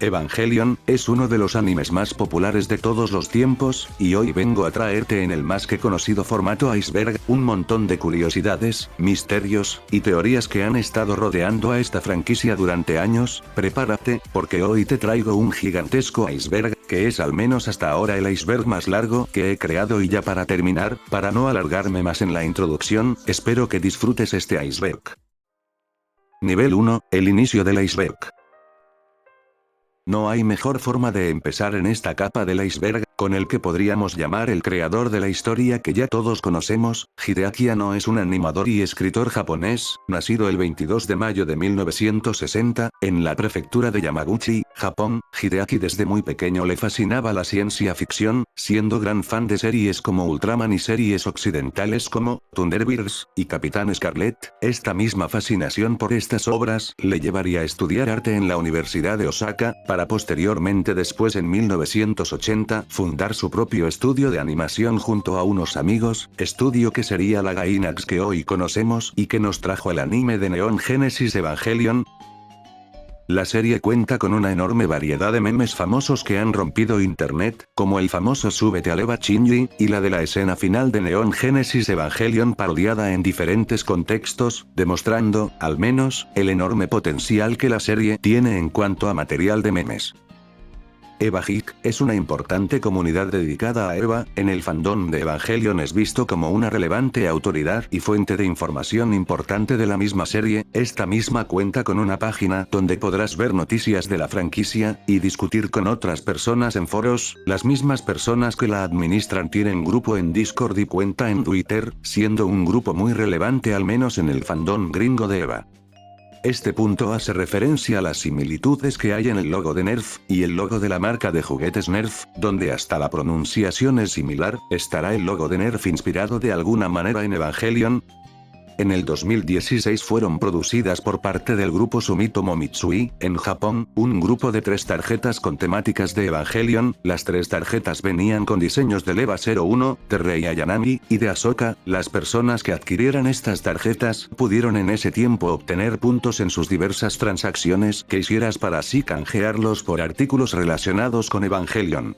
Evangelion es uno de los animes más populares de todos los tiempos, y hoy vengo a traerte en el más que conocido formato iceberg, un montón de curiosidades, misterios, y teorías que han estado rodeando a esta franquicia durante años. Prepárate, porque hoy te traigo un gigantesco iceberg, que es al menos hasta ahora el iceberg más largo que he creado. Y ya para terminar, para no alargarme más en la introducción, espero que disfrutes este iceberg. Nivel 1, el inicio del iceberg. No hay mejor forma de empezar en esta capa del iceberg, con el que podríamos llamar el creador de la historia que ya todos conocemos. Hideaki Anno es un animador y escritor japonés, nacido el 22 de mayo de 1960, en la prefectura de Yamaguchi, Japón. Hideaki desde muy pequeño le fascinaba la ciencia ficción, siendo gran fan de series como Ultraman y series occidentales como Thunderbirds y Capitán Scarlet. Esta misma fascinación por estas obras le llevaría a estudiar arte en la Universidad de Osaka, para posteriormente después en 1980 fundar su propio estudio de animación junto a unos amigos, estudio que sería la Gainax que hoy conocemos y que nos trajo el anime de Neon Genesis Evangelion. La serie cuenta con una enorme variedad de memes famosos que han rompido internet, como el famoso Súbete al Eva Shinji, y la de la escena final de Neon Genesis Evangelion parodiada en diferentes contextos, demostrando, al menos, el enorme potencial que la serie tiene en cuanto a material de memes. Eva Geek es una importante comunidad dedicada a Eva. En el fandom de Evangelion es visto como una relevante autoridad y fuente de información importante de la misma serie. Esta misma cuenta con una página donde podrás ver noticias de la franquicia y discutir con otras personas en foros. Las mismas personas que la administran tienen grupo en Discord y cuenta en Twitter, siendo un grupo muy relevante al menos en el fandom gringo de Eva. Este punto hace referencia a las similitudes que hay en el logo de Nerf, y el logo de la marca de juguetes Nerf, donde hasta la pronunciación es similar. ¿Estará el logo de Nerf inspirado de alguna manera en Evangelion? En el 2016 fueron producidas por parte del grupo Sumitomo Mitsui, en Japón, un grupo de 3 tarjetas con temáticas de Evangelion. Las 3 tarjetas venían con diseños del EVA 01, de Rei Ayanami, y de Ahsoka. Las personas que adquirieran estas tarjetas pudieron en ese tiempo obtener puntos en sus diversas transacciones que hicieras para así canjearlos por artículos relacionados con Evangelion.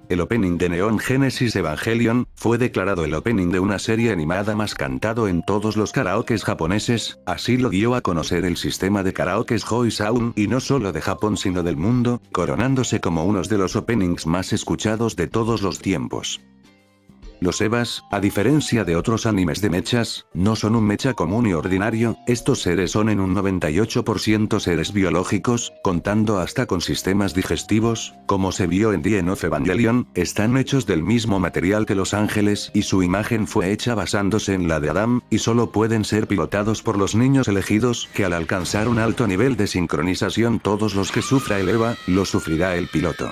El opening de Neon Genesis Evangelion fue declarado el opening de una serie animada más cantado en todos los karaokes japoneses. Así lo dio a conocer el sistema de karaokes Hoi Sound, y no solo de Japón sino del mundo, coronándose como uno de los openings más escuchados de todos los tiempos. Los EVAs, a diferencia de otros animes de mechas, no son un mecha común y ordinario. Estos seres son en un 98% seres biológicos, contando hasta con sistemas digestivos, como se vio en The End of Evangelion. Están hechos del mismo material que los ángeles y su imagen fue hecha basándose en la de Adam, y solo pueden ser pilotados por los niños elegidos, que al alcanzar un alto nivel de sincronización todos los que sufra el EVA, lo sufrirá el piloto.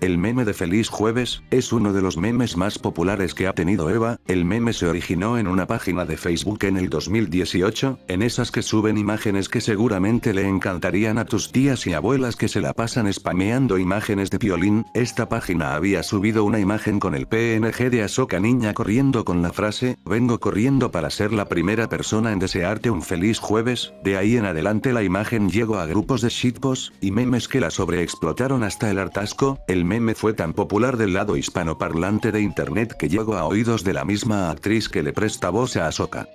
El meme de Feliz Jueves es uno de los memes más populares que ha tenido Eva. El meme se originó en una página de Facebook en el 2018, en esas que suben imágenes que seguramente le encantarían a tus tías y abuelas que se la pasan spameando imágenes de Piolín. Esta página había subido una imagen con el PNG de Ahsoka niña corriendo con la frase, vengo corriendo para ser la primera persona en desearte un feliz jueves. De ahí en adelante la imagen llegó a grupos de shitposts y memes que la sobreexplotaron hasta el hartazgo. El meme fue tan popular del lado hispanoparlante de internet que llegó a oídos de la misma actriz que le presta voz a Ahsoka.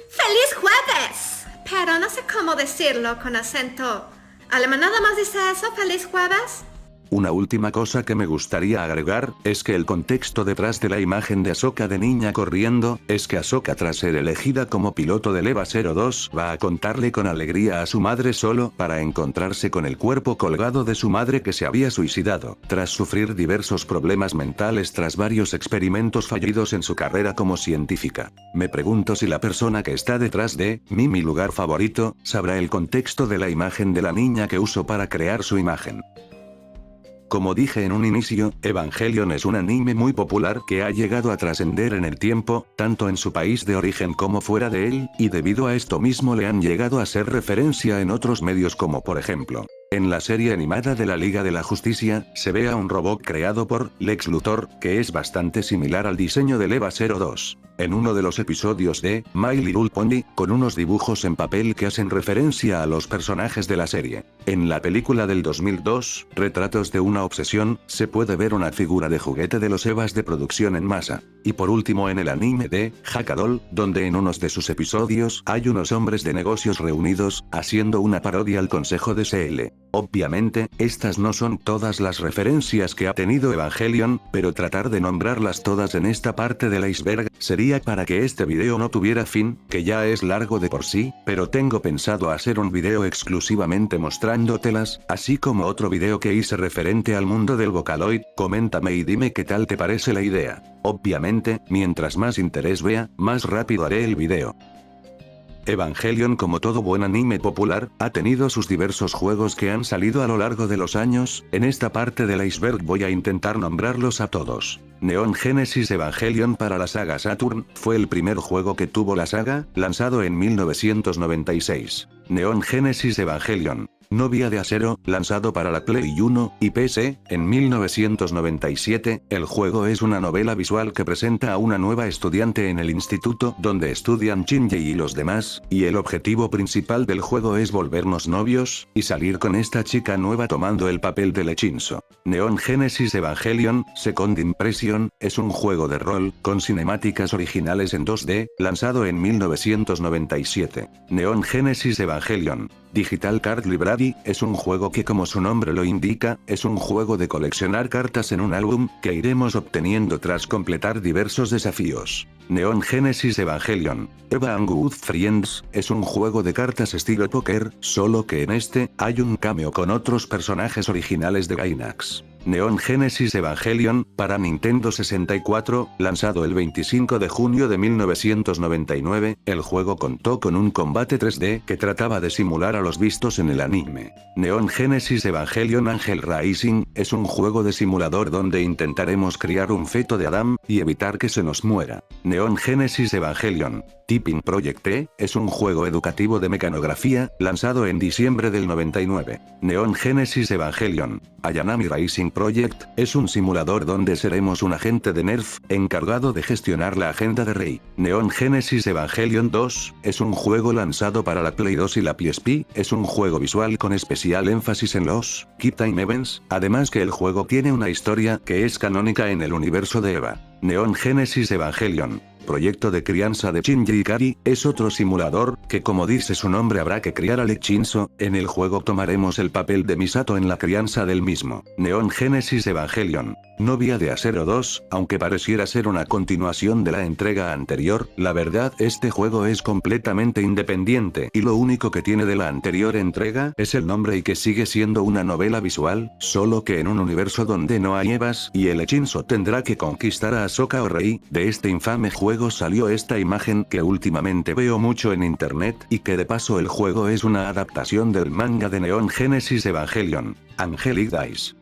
¡Feliz jueves! Pero no sé cómo decirlo con acento alemán. ¿Nada más dice eso? ¿Feliz jueves? Una última cosa que me gustaría agregar, es que el contexto detrás de la imagen de Ahsoka de niña corriendo, es que Ahsoka tras ser elegida como piloto del EVA 02 va a contarle con alegría a su madre solo para encontrarse con el cuerpo colgado de su madre que se había suicidado, tras sufrir diversos problemas mentales tras varios experimentos fallidos en su carrera como científica. Me pregunto si la persona que está detrás de mi lugar favorito, sabrá el contexto de la imagen de la niña que uso para crear su imagen. Como dije en un inicio, Evangelion es un anime muy popular que ha llegado a trascender en el tiempo, tanto en su país de origen como fuera de él, y debido a esto mismo le han llegado a ser referencia en otros medios como por ejemplo, en la serie animada de la Liga de la Justicia, se ve a un robot creado por Lex Luthor, que es bastante similar al diseño del EVA 02. en uno de los episodios de My Little Pony, con unos dibujos en papel que hacen referencia a los personajes de la serie. En la película del 2002, Retratos de una obsesión, se puede ver una figura de juguete de los EVAs de producción en masa. Y por último en el anime de Hackadol, donde en unos de sus episodios hay unos hombres de negocios reunidos, haciendo una parodia al consejo de CL. Obviamente, estas no son todas las referencias que ha tenido Evangelion, pero tratar de nombrarlas todas en esta parte del iceberg, sería para que este video no tuviera fin, que ya es largo de por sí, pero tengo pensado hacer un video exclusivamente mostrándotelas, así como otro video que hice referente al mundo del Vocaloid. Coméntame y dime qué tal te parece la idea. Obviamente, mientras más interés vea, más rápido haré el video. Evangelion, como todo buen anime popular, ha tenido sus diversos juegos que han salido a lo largo de los años. En esta parte del iceberg voy a intentar nombrarlos a todos. Neon Genesis Evangelion para la saga Saturn, fue el primer juego que tuvo la saga, lanzado en 1996. Neon Genesis Evangelion Novia de Acero, lanzado para la Play 1 y PC, en 1997, el juego es una novela visual que presenta a una nueva estudiante en el instituto donde estudian Shinji y los demás, y el objetivo principal del juego es volvernos novios, y salir con esta chica nueva tomando el papel de Lechinso. Neon Genesis Evangelion, Second Impression, es un juego de rol, con cinemáticas originales en 2D, lanzado en 1997. Neon Genesis Evangelion Digital Card Library, es un juego que, como su nombre lo indica, es un juego de coleccionar cartas en un álbum, que iremos obteniendo tras completar diversos desafíos. Neon Genesis Evangelion Eva and Good Friends, es un juego de cartas estilo póker, solo que en este, hay un cameo con otros personajes originales de Gainax. Neon Genesis Evangelion, para Nintendo 64, lanzado el 25 de junio de 1999, el juego contó con un combate 3D que trataba de simular a los vistos en el anime. Neon Genesis Evangelion Angel Rising, es un juego de simulador donde intentaremos criar un feto de Adam, y evitar que se nos muera. Neon Genesis Evangelion Tipping Project E, es un juego educativo de mecanografía, lanzado en diciembre del 99. Neon Genesis Evangelion Ayanami Racing Project, es un simulador donde seremos un agente de Nerf, encargado de gestionar la agenda de Rey. Neon Genesis Evangelion 2, es un juego lanzado para la Play 2 y la PSP, es un juego visual con especial énfasis en los Keep Time Events, además que el juego tiene una historia que es canónica en el universo de Eva. Neon Genesis Evangelion Proyecto de crianza de Shinji Ikari, es otro simulador, que como dice su nombre habrá que criar a Lechinso, en el juego tomaremos el papel de Misato en la crianza del mismo. Neon Genesis Evangelion Novia de Acero 2, aunque pareciera ser una continuación de la entrega anterior, la verdad este juego es completamente independiente y lo único que tiene de la anterior entrega es el nombre y que sigue siendo una novela visual, solo que en un universo donde no hay Evas y el Lechinso tendrá que conquistar a Ahsoka o Rey. De este infame juego salió esta imagen que últimamente veo mucho en internet y que de paso el juego es una adaptación del manga de Neon Genesis Evangelion, Angelic Dice.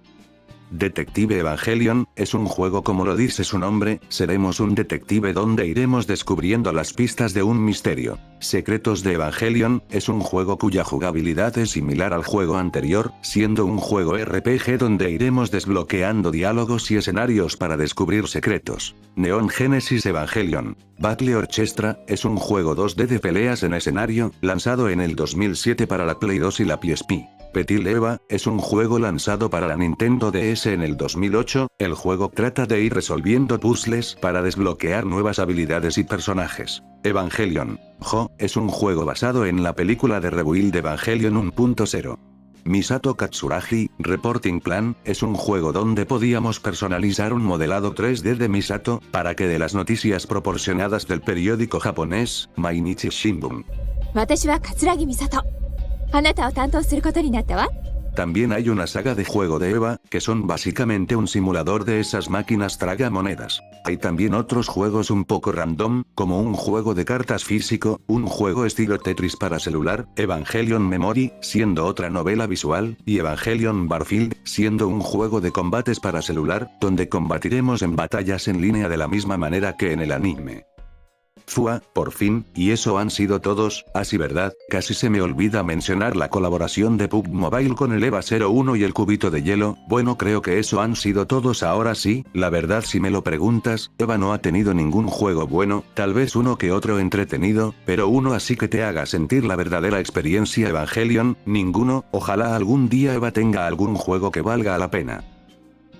Detective Evangelion, es un juego como lo dice su nombre, seremos un detective donde iremos descubriendo las pistas de un misterio. Secretos de Evangelion, es un juego cuya jugabilidad es similar al juego anterior, siendo un juego RPG donde iremos desbloqueando diálogos y escenarios para descubrir secretos. Neon Genesis Evangelion Battle Orchestra, es un juego 2D de peleas en escenario, lanzado en el 2007 para la Play 2 y la PSP. Petit Eva, es un juego lanzado para la Nintendo DS en el 2008, el juego trata de ir resolviendo puzzles para desbloquear nuevas habilidades y personajes. Evangelion Jo, es un juego basado en la película de Rebuild Evangelion 1.0. Misato Katsuragi, Reporting Plan, es un juego donde podíamos personalizar un modelado 3D de Misato, para que de las noticias proporcionadas del periódico japonés, Mainichi Shimbun. También hay una saga de juego de Eva, que son básicamente un simulador de esas máquinas tragamonedas. Hay también otros juegos un poco random, como un juego de cartas físico, un juego estilo Tetris para celular, Evangelion Memory, siendo otra novela visual, y Evangelion Battlefield, siendo un juego de combates para celular, donde combatiremos en batallas en línea de la misma manera que en el anime. Fua, por fin, y eso han sido todos, así verdad, casi se me olvida mencionar la colaboración de PUBG Mobile con el EVA 01 y el cubito de hielo, bueno creo que eso han sido todos ahora sí, la verdad si me lo preguntas, EVA no ha tenido ningún juego bueno, tal vez uno que otro entretenido, pero uno así que te haga sentir la verdadera experiencia Evangelion, ninguno, ojalá algún día EVA tenga algún juego que valga la pena.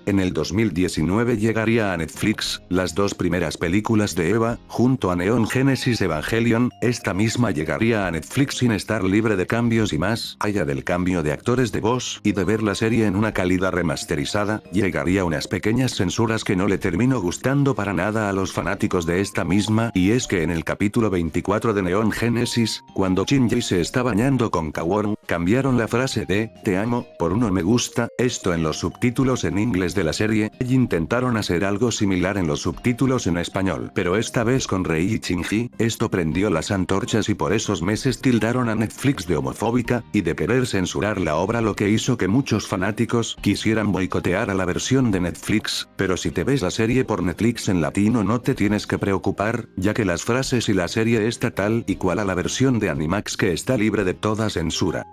En el 2019 llegaría a Netflix, las dos primeras películas de EVA, junto a Neon Genesis Evangelion, esta misma llegaría a Netflix sin estar libre de cambios y más allá del cambio de actores de voz y de ver la serie en una calidad remasterizada, llegaría unas pequeñas censuras que no le terminó gustando para nada a los fanáticos de esta misma, y es que en el capítulo 24 de Neon Genesis, cuando Shinji se está bañando con Kaworu, cambiaron la frase de "te amo" por "uno me gusta", esto en los subtítulos en inglés de la serie, y intentaron hacer algo similar en los subtítulos en español, pero esta vez con Rei y Shinji, esto prendió las antorchas y por esos meses tildaron a Netflix de homofóbica, y de querer censurar la obra, lo que hizo que muchos fanáticos quisieran boicotear a la versión de Netflix, pero si te ves la serie por Netflix en latino no te tienes que preocupar, ya que las frases y la serie está tal y cual a la versión de Animax que está libre de toda censura.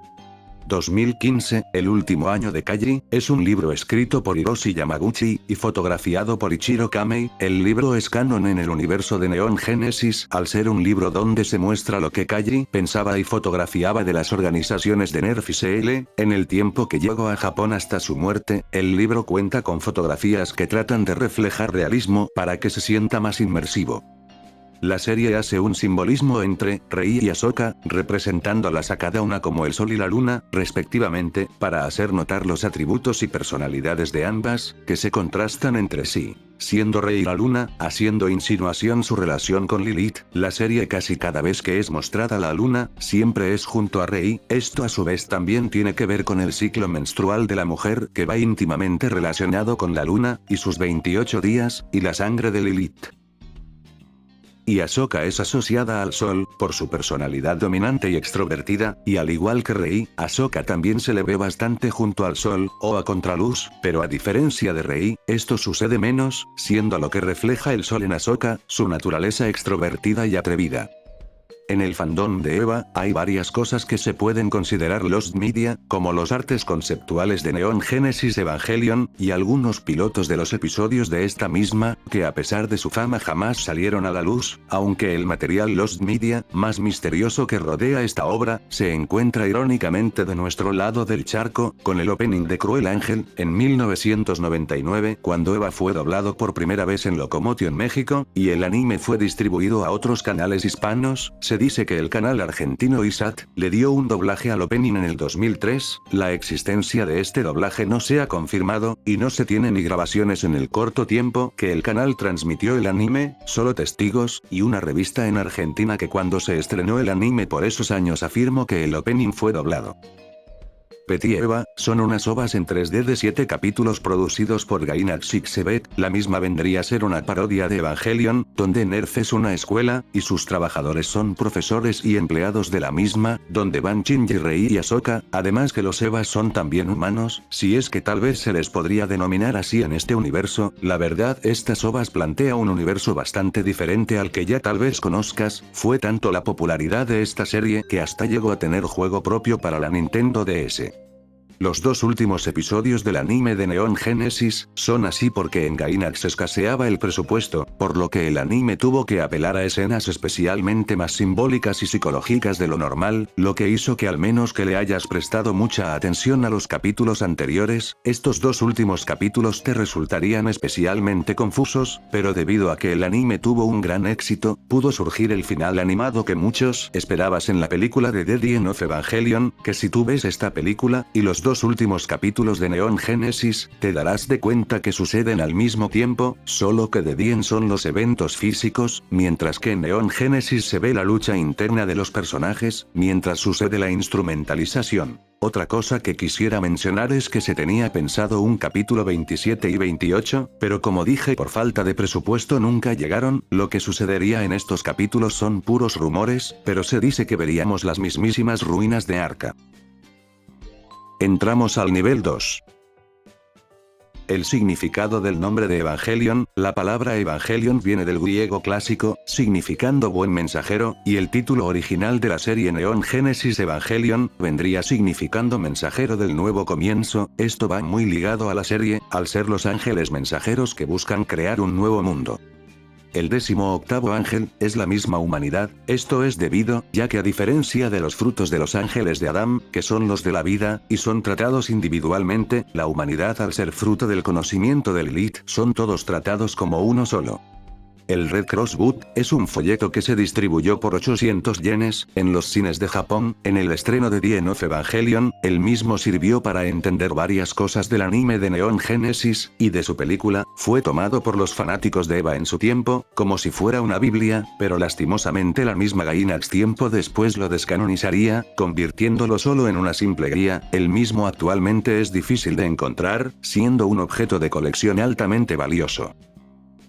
2015, el último año de Kaji, es un libro escrito por Hiroshi Yamaguchi, y fotografiado por Ichiro Kamei. El libro es canon en el universo de Neon Genesis, al ser un libro donde se muestra lo que Kaji pensaba y fotografiaba de las organizaciones de Nerf y CL, en el tiempo que llegó a Japón hasta su muerte. El libro cuenta con fotografías que tratan de reflejar realismo, para que se sienta más inmersivo. La serie hace un simbolismo entre Rei y Ahsoka, representándolas a cada una como el sol y la luna, respectivamente, para hacer notar los atributos y personalidades de ambas, que se contrastan entre sí. Siendo Rei la luna, haciendo insinuación su relación con Lilith, la serie casi cada vez que es mostrada la luna, siempre es junto a Rei, esto a su vez también tiene que ver con el ciclo menstrual de la mujer que va íntimamente relacionado con la luna, y sus 28 días, y la sangre de Lilith. Y Ahsoka es asociada al sol, por su personalidad dominante y extrovertida, y al igual que Rei, Ahsoka también se le ve bastante junto al sol, o a contraluz, pero a diferencia de Rei, esto sucede menos, siendo lo que refleja el sol en Ahsoka, su naturaleza extrovertida y atrevida. En el fandom de EVA, hay varias cosas que se pueden considerar lost media, como los artes conceptuales de Neon Genesis Evangelion, y algunos pilotos de los episodios de esta misma, que a pesar de su fama jamás salieron a la luz, aunque el material lost media, más misterioso que rodea esta obra, se encuentra irónicamente de nuestro lado del charco, con el opening de Cruel Ángel, en 1999, cuando EVA fue doblado por primera vez en Locomotion México, y el anime fue distribuido a otros canales hispanos. Se dice que el canal argentino ISAT le dio un doblaje al opening en el 2003, la existencia de este doblaje no se ha confirmado, y no se tiene ni grabaciones en el corto tiempo que el canal transmitió el anime, solo testigos, y una revista en Argentina que cuando se estrenó el anime por esos años afirmó que el opening fue doblado. Petty Eva, son unas ovas en 3D de 7 capítulos producidos por Gainax Xebet, la misma vendría a ser una parodia de Evangelion, donde Nerf es una escuela, y sus trabajadores son profesores y empleados de la misma, donde van Shinji, Rei y Ahsoka, además que los Evas son también humanos, si es que tal vez se les podría denominar así en este universo. La verdad, estas ovas plantea un universo bastante diferente al que ya tal vez conozcas, fue tanto la popularidad de esta serie que hasta llegó a tener juego propio para la Nintendo DS. Los dos últimos episodios del anime de Neon Genesis son así porque en Gainax escaseaba el presupuesto, por lo que el anime tuvo que apelar a escenas especialmente más simbólicas y psicológicas de lo normal, lo que hizo que al menos que le hayas prestado mucha atención a los capítulos anteriores, estos dos últimos capítulos te resultarían especialmente confusos, pero debido a que el anime tuvo un gran éxito, pudo surgir el final animado que muchos esperabas en la película de The End of Evangelion, que si tú ves esta película, y los dos últimos capítulos de Neon Genesis, te darás de cuenta que suceden al mismo tiempo, solo que The End son los eventos físicos, mientras que en Neon Genesis se ve la lucha interna de los personajes, mientras sucede la instrumentalización. Otra cosa que quisiera mencionar es que se tenía pensado un capítulo 27 y 28, pero como dije por falta de presupuesto nunca llegaron. Lo que sucedería en estos capítulos son puros rumores, pero se dice que veríamos las mismísimas ruinas de Arca. Entramos al nivel 2. El significado del nombre de Evangelion, la palabra Evangelion viene del griego clásico, significando buen mensajero, y el título original de la serie Neon Genesis Evangelion, vendría significando mensajero del nuevo comienzo. Esto va muy ligado a la serie, al ser los ángeles mensajeros que buscan crear un nuevo mundo. El 18º ángel, es la misma humanidad, esto es debido, ya que a diferencia de los frutos de los ángeles de Adán, que son los de la vida, y son tratados individualmente, la humanidad al ser fruto del conocimiento del Lilith, son todos tratados como uno solo. El Red Cross Book, es un folleto que se distribuyó por 800 yenes, en los cines de Japón, en el estreno de The End of Evangelion. El mismo sirvió para entender varias cosas del anime de Neon Genesis, y de su película. Fue tomado por los fanáticos de Eva en su tiempo, como si fuera una biblia, pero lastimosamente la misma Gainax tiempo después lo descanonizaría, convirtiéndolo solo en una simple guía. El mismo actualmente es difícil de encontrar, siendo un objeto de colección altamente valioso.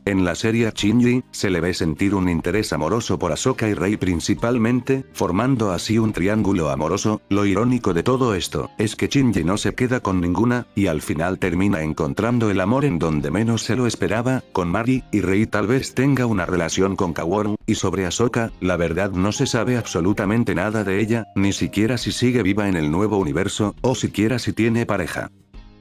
En la serie a Shinji, se le ve sentir un interés amoroso por Ahsoka y Rey principalmente, formando así un triángulo amoroso. Lo irónico de todo esto, es que Shinji no se queda con ninguna, y al final termina encontrando el amor en donde menos se lo esperaba, con Mari, y Rey tal vez tenga una relación con Kaworu. Y sobre Ahsoka, la verdad no se sabe absolutamente nada de ella, ni siquiera si sigue viva en el nuevo universo, o siquiera si tiene pareja.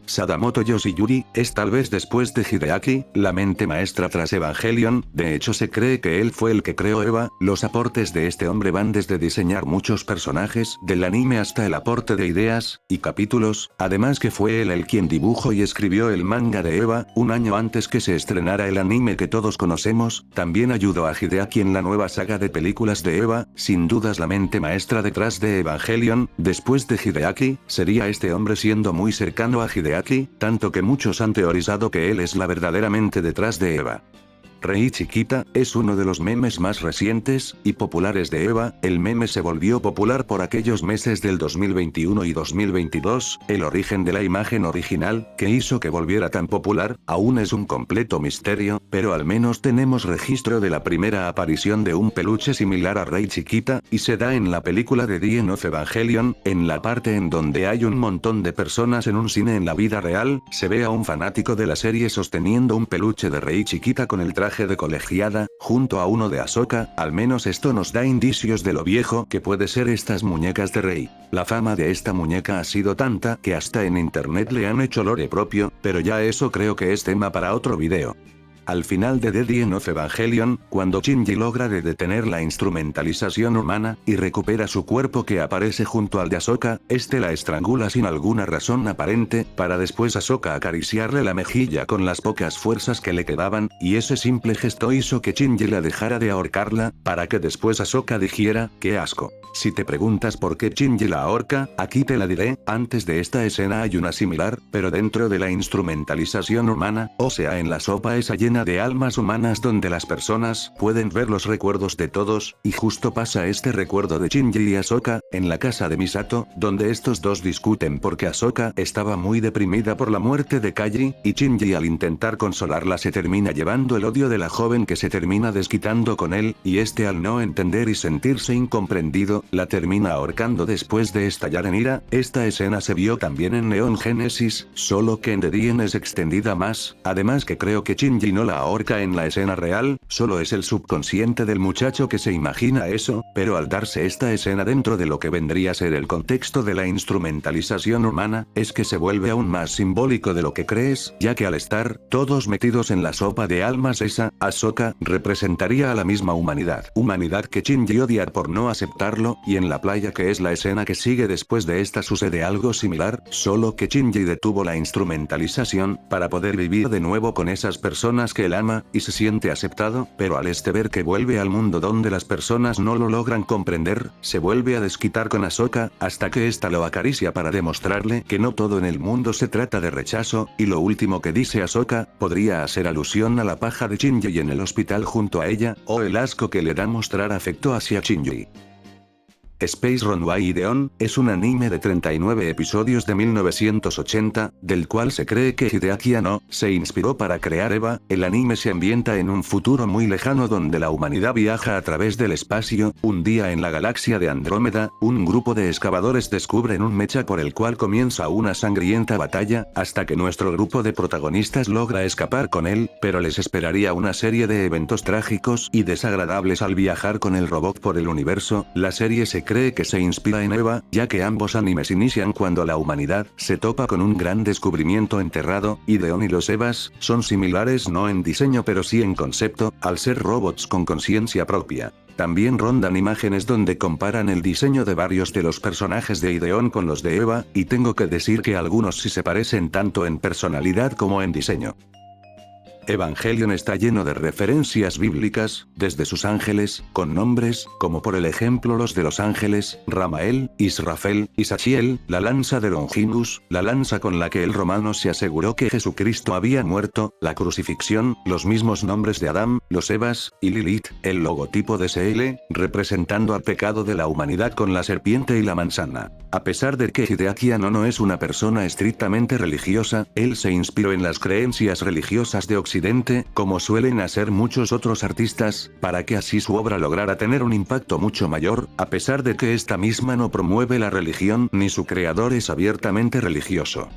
Sadamoto Yoshiyuri, es tal vez después de Hideaki, la mente maestra tras Evangelion. De hecho se cree que él fue el que creó Eva. Los aportes de este hombre van desde diseñar muchos personajes del anime hasta el aporte de ideas y capítulos, además que fue él el quien dibujó y escribió el manga de Eva, un año antes que se estrenara el anime que todos conocemos. También ayudó a Hideaki en la nueva saga de películas de Eva, sin dudas la mente maestra detrás de Evangelion. Después de Hideaki, sería este hombre siendo muy cercano a Hideaki, tanto que muchos han teorizado que él es la verdaderamente detrás de Eva. Rei chiquita, es uno de los memes más recientes y populares de Eva. El meme se volvió popular por aquellos meses del 2021 y 2022, el origen de la imagen original, que hizo que volviera tan popular, aún es un completo misterio, pero al menos tenemos registro de la primera aparición de un peluche similar a Rei chiquita, y se da en la película de The End of Evangelion, en la parte en donde hay un montón de personas en un cine. En la vida real, se ve a un fanático de la serie sosteniendo un peluche de Rei chiquita con el traje de colegiada, junto a uno de Ahsoka. Al menos esto nos da indicios de lo viejo que puede ser estas muñecas de Rey. La fama de esta muñeca ha sido tanta que hasta en internet le han hecho lore propio, pero ya eso creo que es tema para otro video. Al final de The End of Evangelion, cuando Shinji logra detener la instrumentalización humana, y recupera su cuerpo que aparece junto al de Ahsoka, este la estrangula sin alguna razón aparente, para después Ahsoka acariciarle la mejilla con las pocas fuerzas que le quedaban, y ese simple gesto hizo que Shinji la dejara de ahorcarla, para que después Ahsoka dijera, ¡qué asco! Si te preguntas por qué Shinji la ahorca, aquí te la diré. Antes de esta escena hay una similar, pero dentro de la instrumentalización humana, o sea en la sopa esa llena de almas humanas donde las personas pueden ver los recuerdos de todos, y justo pasa este recuerdo de Shinji y Ahsoka, en la casa de Misato, donde estos dos discuten porque Ahsoka estaba muy deprimida por la muerte de Kaji, y Shinji al intentar consolarla se termina llevando el odio de la joven que se termina desquitando con él, y este al no entender y sentirse incomprendido, la termina ahorcando después de estallar en ira. Esta escena se vio también en Neon Genesis, solo que en The End es extendida más, además que creo que Shinji no la ahorca en la escena real, solo es el subconsciente del muchacho que se imagina eso, pero al darse esta escena dentro de lo que vendría a ser el contexto de la instrumentalización humana, es que se vuelve aún más simbólico de lo que crees, ya que al estar todos metidos en la sopa de almas esa, Ahsoka representaría a la misma humanidad que Shinji odia por no aceptarlo, y en la playa que es la escena que sigue después de esta sucede algo similar, solo que Shinji detuvo la instrumentalización, para poder vivir de nuevo con esas personas que él ama, y se siente aceptado, pero al ver que vuelve al mundo donde las personas no lo logran comprender, se vuelve a desquitar con Ahsoka, hasta que ésta lo acaricia para demostrarle que no todo en el mundo se trata de rechazo, y lo último que dice Ahsoka, podría hacer alusión a la paja de Shinji en el hospital junto a ella, o el asco que le da mostrar afecto hacia Shinji. Space Runway Ideon es un anime de 39 episodios de 1980, del cual se cree que Hideaki Anno se inspiró para crear EVA. El anime se ambienta en un futuro muy lejano donde la humanidad viaja a través del espacio. Un día en la galaxia de Andrómeda, un grupo de excavadores descubren un mecha por el cual comienza una sangrienta batalla, hasta que nuestro grupo de protagonistas logra escapar con él, pero les esperaría una serie de eventos trágicos y desagradables al viajar con el robot por el universo. La serie se cree que se inspira en EVA, ya que ambos animes inician cuando la humanidad se topa con un gran descubrimiento enterrado. Ideon y los EVAs son similares no en diseño pero sí en concepto, al ser robots con conciencia propia. También rondan imágenes donde comparan el diseño de varios de los personajes de Ideon con los de EVA, y tengo que decir que algunos sí se parecen tanto en personalidad como en diseño. Evangelion está lleno de referencias bíblicas, desde sus ángeles, con nombres, como por el ejemplo los de los ángeles, Ramael, Israfel, Isachiel, la lanza de Longinus, la lanza con la que el romano se aseguró que Jesucristo había muerto, la crucifixión, los mismos nombres de Adán, los Evas, y Lilith, el logotipo de SL, representando al pecado de la humanidad con la serpiente y la manzana. A pesar de que Hideaki Anno no es una persona estrictamente religiosa, él se inspiró en las creencias religiosas de Occidente, como suelen hacer muchos otros artistas, para que así su obra lograra tener un impacto mucho mayor, a pesar de que esta misma no promueve la religión ni su creador es abiertamente religioso.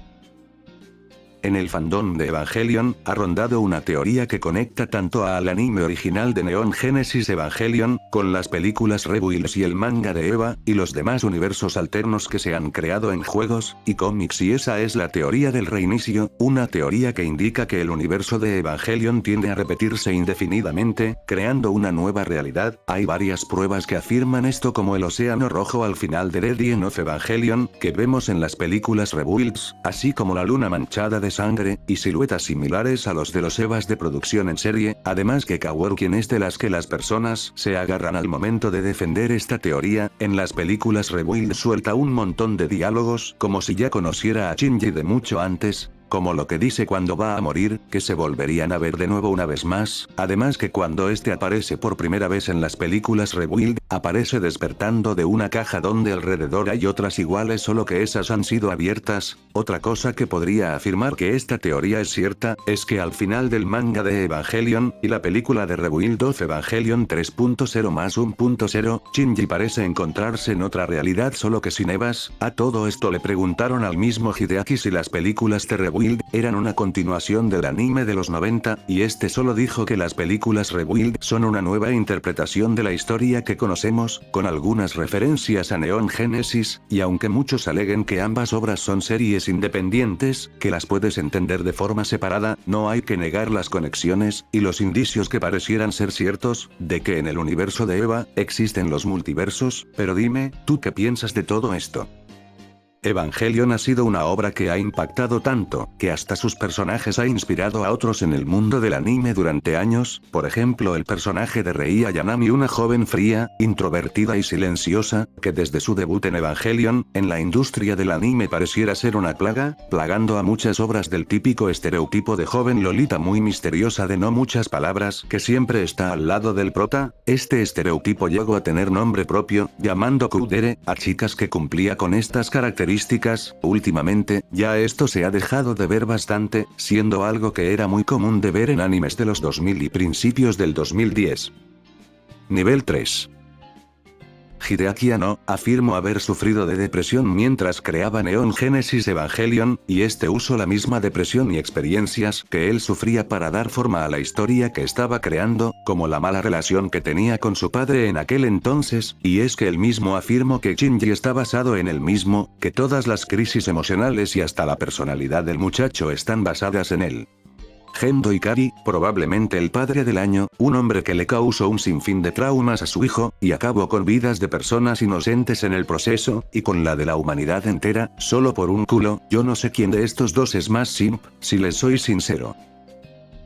En el fandom de Evangelion, ha rondado una teoría que conecta tanto al anime original de Neon Genesis Evangelion, con las películas Rebuilds y el manga de EVA, y los demás universos alternos que se han creado en juegos y cómics, y esa es la teoría del reinicio, una teoría que indica que el universo de Evangelion tiende a repetirse indefinidamente, creando una nueva realidad. Hay varias pruebas que afirman esto, como el océano rojo al final de The End of Evangelion, que vemos en las películas Rebuilds, así como la luna manchada de sangre, y siluetas similares a los de los EVAs de producción en serie, además que Kaworkin es de las que las personas se agarran al momento de defender esta teoría. En las películas Rebuild suelta un montón de diálogos, como si ya conociera a Shinji de mucho antes, como lo que dice cuando va a morir, que se volverían a ver de nuevo una vez más, además que cuando este aparece por primera vez en las películas Rebuild, aparece despertando de una caja donde alrededor hay otras iguales, solo que esas han sido abiertas. Otra cosa que podría afirmar que esta teoría es cierta, es que al final del manga de Evangelion, y la película de Rebuild of Evangelion 3.0 más 1.0, Shinji parece encontrarse en otra realidad solo que sin Evas. A todo esto le preguntaron al mismo Hideaki si las películas de Rebuild eran una continuación del anime de los 90, y este solo dijo que las películas Rebuild son una nueva interpretación de la historia que conocemos, con algunas referencias a Neon Genesis, y aunque muchos aleguen que ambas obras son series independientes, que las puedes entender de forma separada, no hay que negar las conexiones, y los indicios que parecieran ser ciertos, de que en el universo de EVA, existen los multiversos. Pero dime, ¿tú qué piensas de todo esto? Evangelion ha sido una obra que ha impactado tanto, que hasta sus personajes ha inspirado a otros en el mundo del anime durante años. Por ejemplo, el personaje de Rei Ayanami, una joven fría, introvertida y silenciosa, que desde su debut en Evangelion, en la industria del anime pareciera ser una plaga, plagando a muchas obras del típico estereotipo de joven lolita muy misteriosa de no muchas palabras, que siempre está al lado del prota. Este estereotipo llegó a tener nombre propio, llamando Kudere a chicas que cumplía con estas características. Últimamente, ya esto se ha dejado de ver bastante, siendo algo que era muy común de ver en animes de los 2000 y principios del 2010. Nivel 3. Hideaki Anno afirmó haber sufrido de depresión mientras creaba Neon Genesis Evangelion, y este usó la misma depresión y experiencias que él sufría para dar forma a la historia que estaba creando, como la mala relación que tenía con su padre en aquel entonces, y es que él mismo afirmó que Shinji está basado en él mismo, que todas las crisis emocionales y hasta la personalidad del muchacho están basadas en él. Gendo Ikari, probablemente el padre del año, un hombre que le causó un sinfín de traumas a su hijo, y acabó con vidas de personas inocentes en el proceso, y con la de la humanidad entera, solo por un culo. Yo no sé quién de estos dos es más simp, si les soy sincero.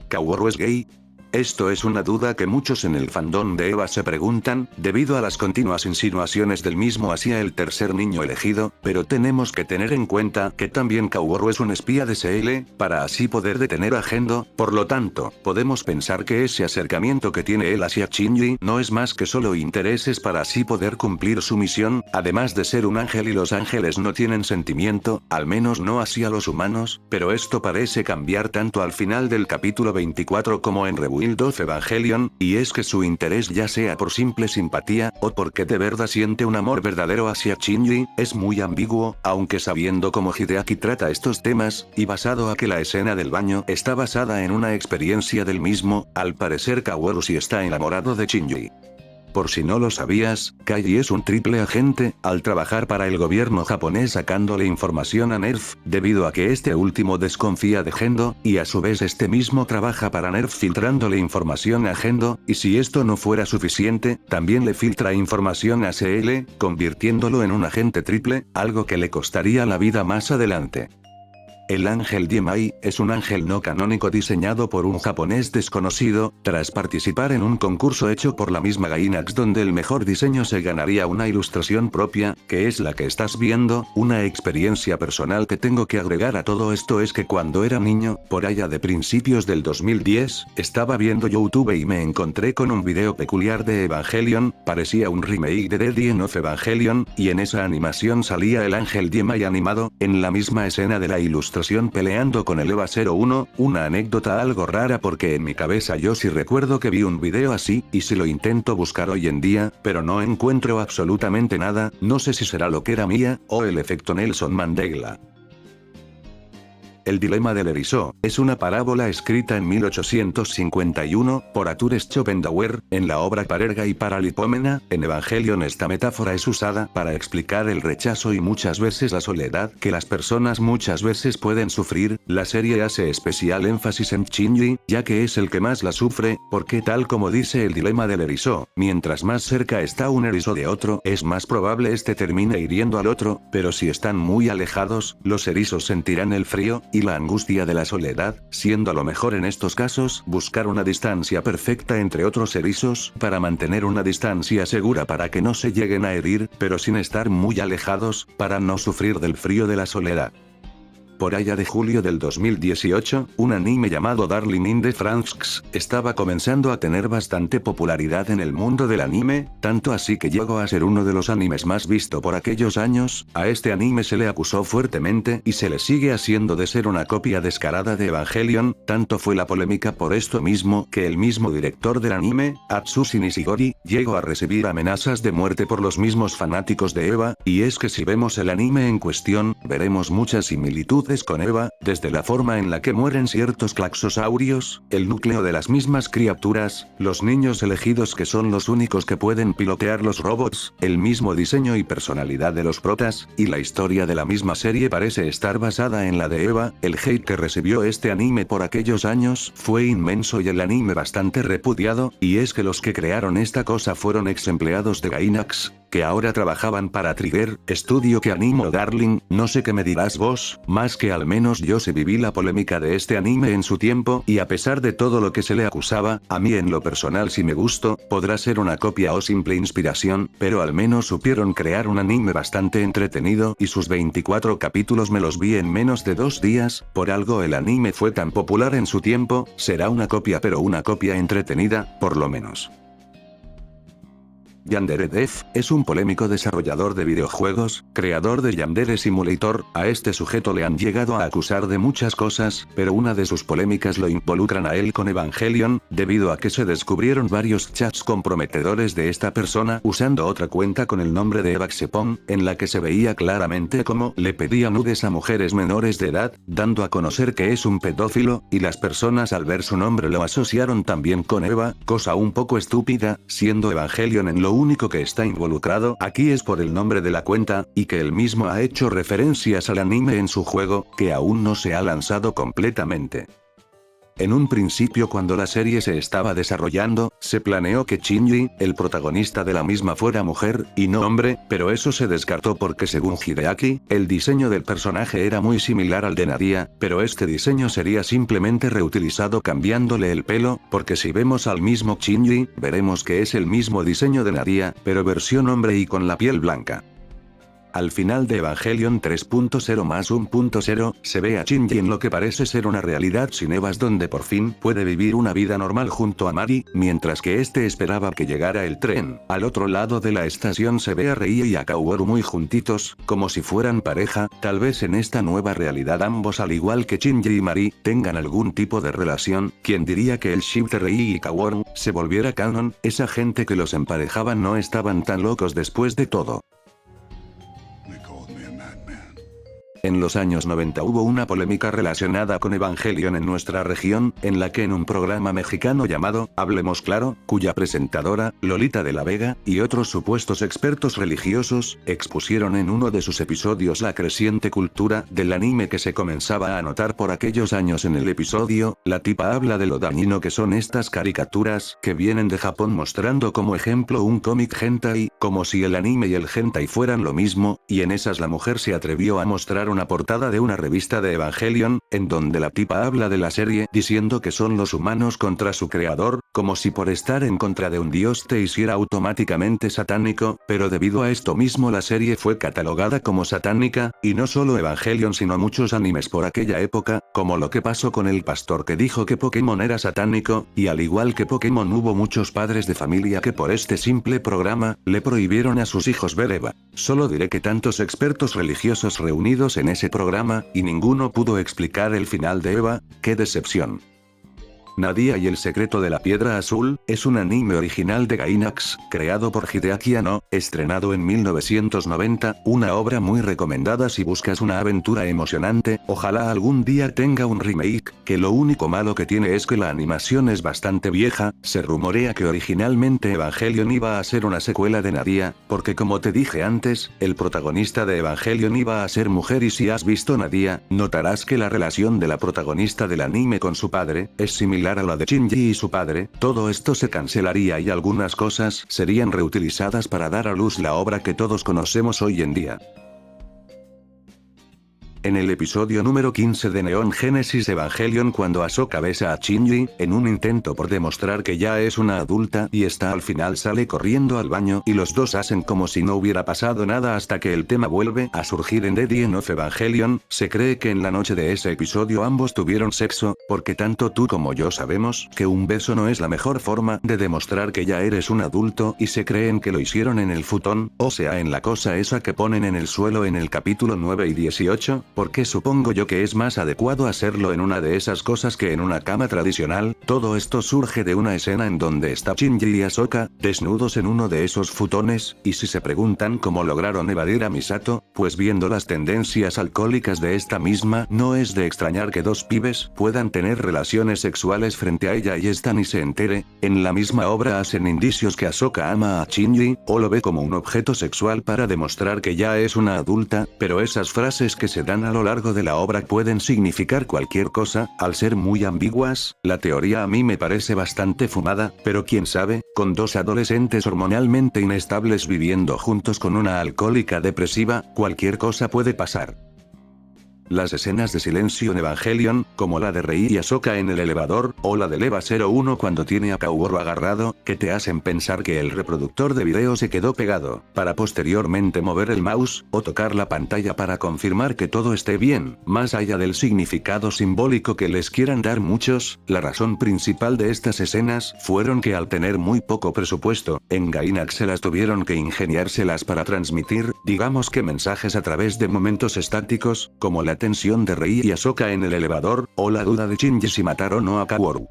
¿Kaworu es gay? Esto es una duda que muchos en el fandom de Eva se preguntan, debido a las continuas insinuaciones del mismo hacia el tercer niño elegido, pero tenemos que tener en cuenta que también Kaworu es un espía de CL, para así poder detener a Gendo, por lo tanto, podemos pensar que ese acercamiento que tiene él hacia Shinji no es más que solo intereses para así poder cumplir su misión, además de ser un ángel y los ángeles no tienen sentimiento, al menos no hacia los humanos, pero esto parece cambiar tanto al final del capítulo 24 como en Rebuild of Evangelion, y es que su interés ya sea por simple simpatía, o porque de verdad siente un amor verdadero hacia Shinji, es muy ambiguo, aunque sabiendo cómo Hideaki trata estos temas, y basado a que la escena del baño está basada en una experiencia del mismo, al parecer Kaworu sí está enamorado de Shinji. Por si no lo sabías, Kaji es un triple agente, al trabajar para el gobierno japonés sacándole información a Nerf, debido a que este último desconfía de Gendo, y a su vez este mismo trabaja para Nerf filtrándole información a Gendo, y si esto no fuera suficiente, también le filtra información a CL, convirtiéndolo en un agente triple, algo que le costaría la vida más adelante. El ángel Yemai, es un ángel no canónico diseñado por un japonés desconocido, tras participar en un concurso hecho por la misma Gainax donde el mejor diseño se ganaría una ilustración propia, que es la que estás viendo. Una experiencia personal que tengo que agregar a todo esto es que cuando era niño, por allá de principios del 2010, estaba viendo YouTube y me encontré con un video peculiar de Evangelion, parecía un remake de The End of Evangelion, y en esa animación salía el ángel Yemai animado, en la misma escena de la ilustración peleando con el Eva 01, una anécdota algo rara porque en mi cabeza yo sí recuerdo que vi un video así, y si lo intento buscar hoy en día, pero no encuentro absolutamente nada, no sé si será lo que era mía, o el efecto Nelson Mandela. El dilema del erizo, es una parábola escrita en 1851, por Arthur Schopenhauer, en la obra Parerga y Paralipómena. En Evangelion esta metáfora es usada para explicar el rechazo y muchas veces la soledad que las personas muchas veces pueden sufrir. La serie hace especial énfasis en Shinji, ya que es el que más la sufre, porque tal como dice el dilema del erizo, mientras más cerca está un erizo de otro, es más probable este termine hiriendo al otro, pero si están muy alejados, los erizos sentirán el frío y la angustia de la soledad, siendo a lo mejor en estos casos buscar una distancia perfecta entre otros erizos, para mantener una distancia segura para que no se lleguen a herir, pero sin estar muy alejados, para no sufrir del frío de la soledad. Por allá de julio del 2018, un anime llamado Darling in the Franxx estaba comenzando a tener bastante popularidad en el mundo del anime, tanto así que llegó a ser uno de los animes más visto por aquellos años. A este anime se le acusó fuertemente y se le sigue haciendo de ser una copia descarada de Evangelion, tanto fue la polémica por esto mismo que el mismo director del anime, Atsushi Nishigori, llegó a recibir amenazas de muerte por los mismos fanáticos de Eva, y es que si vemos el anime en cuestión, veremos muchas similitudes con Eva, desde la forma en la que mueren ciertos claxosaurios, el núcleo de las mismas criaturas, los niños elegidos que son los únicos que pueden pilotear los robots, el mismo diseño y personalidad de los protas, y la historia de la misma serie parece estar basada en la de Eva. El hate que recibió este anime por aquellos años fue inmenso y el anime bastante repudiado, y es que los que crearon esta cosa fueron ex empleados de Gainax, que ahora trabajaban para Trigger, estudio que animó Darling. No sé qué me dirás vos, más que al menos yo sí viví la polémica de este anime en su tiempo, y a pesar de todo lo que se le acusaba, a mí en lo personal sí me gustó. Podrá ser una copia o simple inspiración, pero al menos supieron crear un anime bastante entretenido, y sus 24 capítulos me los vi en menos de 2 días, por algo el anime fue tan popular en su tiempo. Será una copia, pero una copia entretenida, por lo menos. Yandere Dev, es un polémico desarrollador de videojuegos, creador de Yandere Simulator. A este sujeto le han llegado a acusar de muchas cosas, pero una de sus polémicas lo involucran a él con Evangelion, debido a que se descubrieron varios chats comprometedores de esta persona usando otra cuenta con el nombre de Evaxepon, en la que se veía claramente cómo le pedía nudes a mujeres menores de edad, dando a conocer que es un pedófilo, y las personas al ver su nombre lo asociaron también con Eva, cosa un poco estúpida, siendo Evangelion en lo único que está involucrado aquí es por el nombre de la cuenta, y que él mismo ha hecho referencias al anime en su juego, que aún no se ha lanzado completamente. En un principio cuando la serie se estaba desarrollando, se planeó que Shinji, el protagonista de la misma fuera mujer, y no hombre, pero eso se descartó porque según Hideaki, el diseño del personaje era muy similar al de Nadia, pero este diseño sería simplemente reutilizado cambiándole el pelo, porque si vemos al mismo Shinji, veremos que es el mismo diseño de Nadia, pero versión hombre y con la piel blanca. Al final de Evangelion 3.0 más 1.0, se ve a Shinji en lo que parece ser una realidad sin Evas donde por fin puede vivir una vida normal junto a Mari, mientras que este esperaba que llegara el tren. Al otro lado de la estación se ve a Rei y a Kaworu muy juntitos, como si fueran pareja, tal vez en esta nueva realidad ambos al igual que Shinji y Mari, tengan algún tipo de relación. ¿Quién diría que el ship de Rei y Kaworu se volviera canon? Esa gente que los emparejaba no estaban tan locos después de todo. En los años 90 hubo una polémica relacionada con Evangelion en nuestra región, en la que en un programa mexicano llamado Hablemos Claro, cuya presentadora, Lolita de la Vega, y otros supuestos expertos religiosos, expusieron en uno de sus episodios la creciente cultura del anime que se comenzaba a notar por aquellos años. En el episodio, la tipa habla de lo dañino que son estas caricaturas que vienen de Japón mostrando como ejemplo un cómic hentai, como si el anime y el hentai fueran lo mismo, y en esas la mujer se atrevió a mostrar una portada de una revista de Evangelion, en donde la tipa habla de la serie diciendo que son los humanos contra su creador, como si por estar en contra de un dios te hiciera automáticamente satánico, pero debido a esto mismo la serie fue catalogada como satánica, y no solo Evangelion sino muchos animes por aquella época, como lo que pasó con el pastor que dijo que Pokémon era satánico, y al igual que Pokémon hubo muchos padres de familia que por este simple programa, le prohibieron a sus hijos ver Eva. Solo diré que tantos expertos religiosos reunidos en ese programa, y ninguno pudo explicar el final de Eva. ¡Qué decepción! Nadia y el secreto de la piedra azul, es un anime original de Gainax, creado por Hideaki Anno, estrenado en 1990, una obra muy recomendada si buscas una aventura emocionante. Ojalá algún día tenga un remake, que lo único malo que tiene es que la animación es bastante vieja. Se rumorea que originalmente Evangelion iba a ser una secuela de Nadia, porque como te dije antes, el protagonista de Evangelion iba a ser mujer y si has visto Nadia, notarás que la relación de la protagonista del anime con su padre, es similar a la de Shinji y su padre. Todo esto se cancelaría y algunas cosas serían reutilizadas para dar a luz la obra que todos conocemos hoy en día. En el episodio número 15 de Neon Genesis Evangelion, cuando Ahsoka besa a Shinji, en un intento por demostrar que ya es una adulta y esta al final sale corriendo al baño y los dos hacen como si no hubiera pasado nada hasta que el tema vuelve a surgir en The End of Evangelion. Se cree que en la noche de ese episodio ambos tuvieron sexo, porque tanto tú como yo sabemos que un beso no es la mejor forma de demostrar que ya eres un adulto y se creen que lo hicieron en el futón, o sea en la cosa esa que ponen en el suelo en el capítulo 9 y 18. Porque supongo yo que es más adecuado hacerlo en una de esas cosas que en una cama tradicional. Todo esto surge de una escena en donde está Shinji y Ahsoka, desnudos en uno de esos futones, y si se preguntan cómo lograron evadir a Misato, pues viendo las tendencias alcohólicas de esta misma, no es de extrañar que dos pibes puedan tener relaciones sexuales frente a ella y esta ni se entere. En la misma obra hacen indicios que Ahsoka ama a Shinji, o lo ve como un objeto sexual para demostrar que ya es una adulta, pero esas frases que se dan a lo largo de la obra pueden significar cualquier cosa, al ser muy ambiguas. La teoría a mí me parece bastante fumada, pero quién sabe, con dos adolescentes hormonalmente inestables viviendo juntos con una alcohólica depresiva, cualquier cosa puede pasar. Las escenas de silencio en Evangelion, como la de Rei y Ahsoka en el elevador, o la del Eva 01 cuando tiene a Kaworu agarrado, que te hacen pensar que el reproductor de video se quedó pegado, para posteriormente mover el mouse, o tocar la pantalla para confirmar que todo esté bien. Más allá del significado simbólico que les quieran dar muchos, la razón principal de estas escenas fueron que al tener muy poco presupuesto, en Gainax se las tuvieron que ingeniárselas para transmitir, digamos que mensajes a través de momentos estáticos, como la tensión de Rei y Ahsoka en el elevador, o la duda de Shinji si matar o no a Kaworu.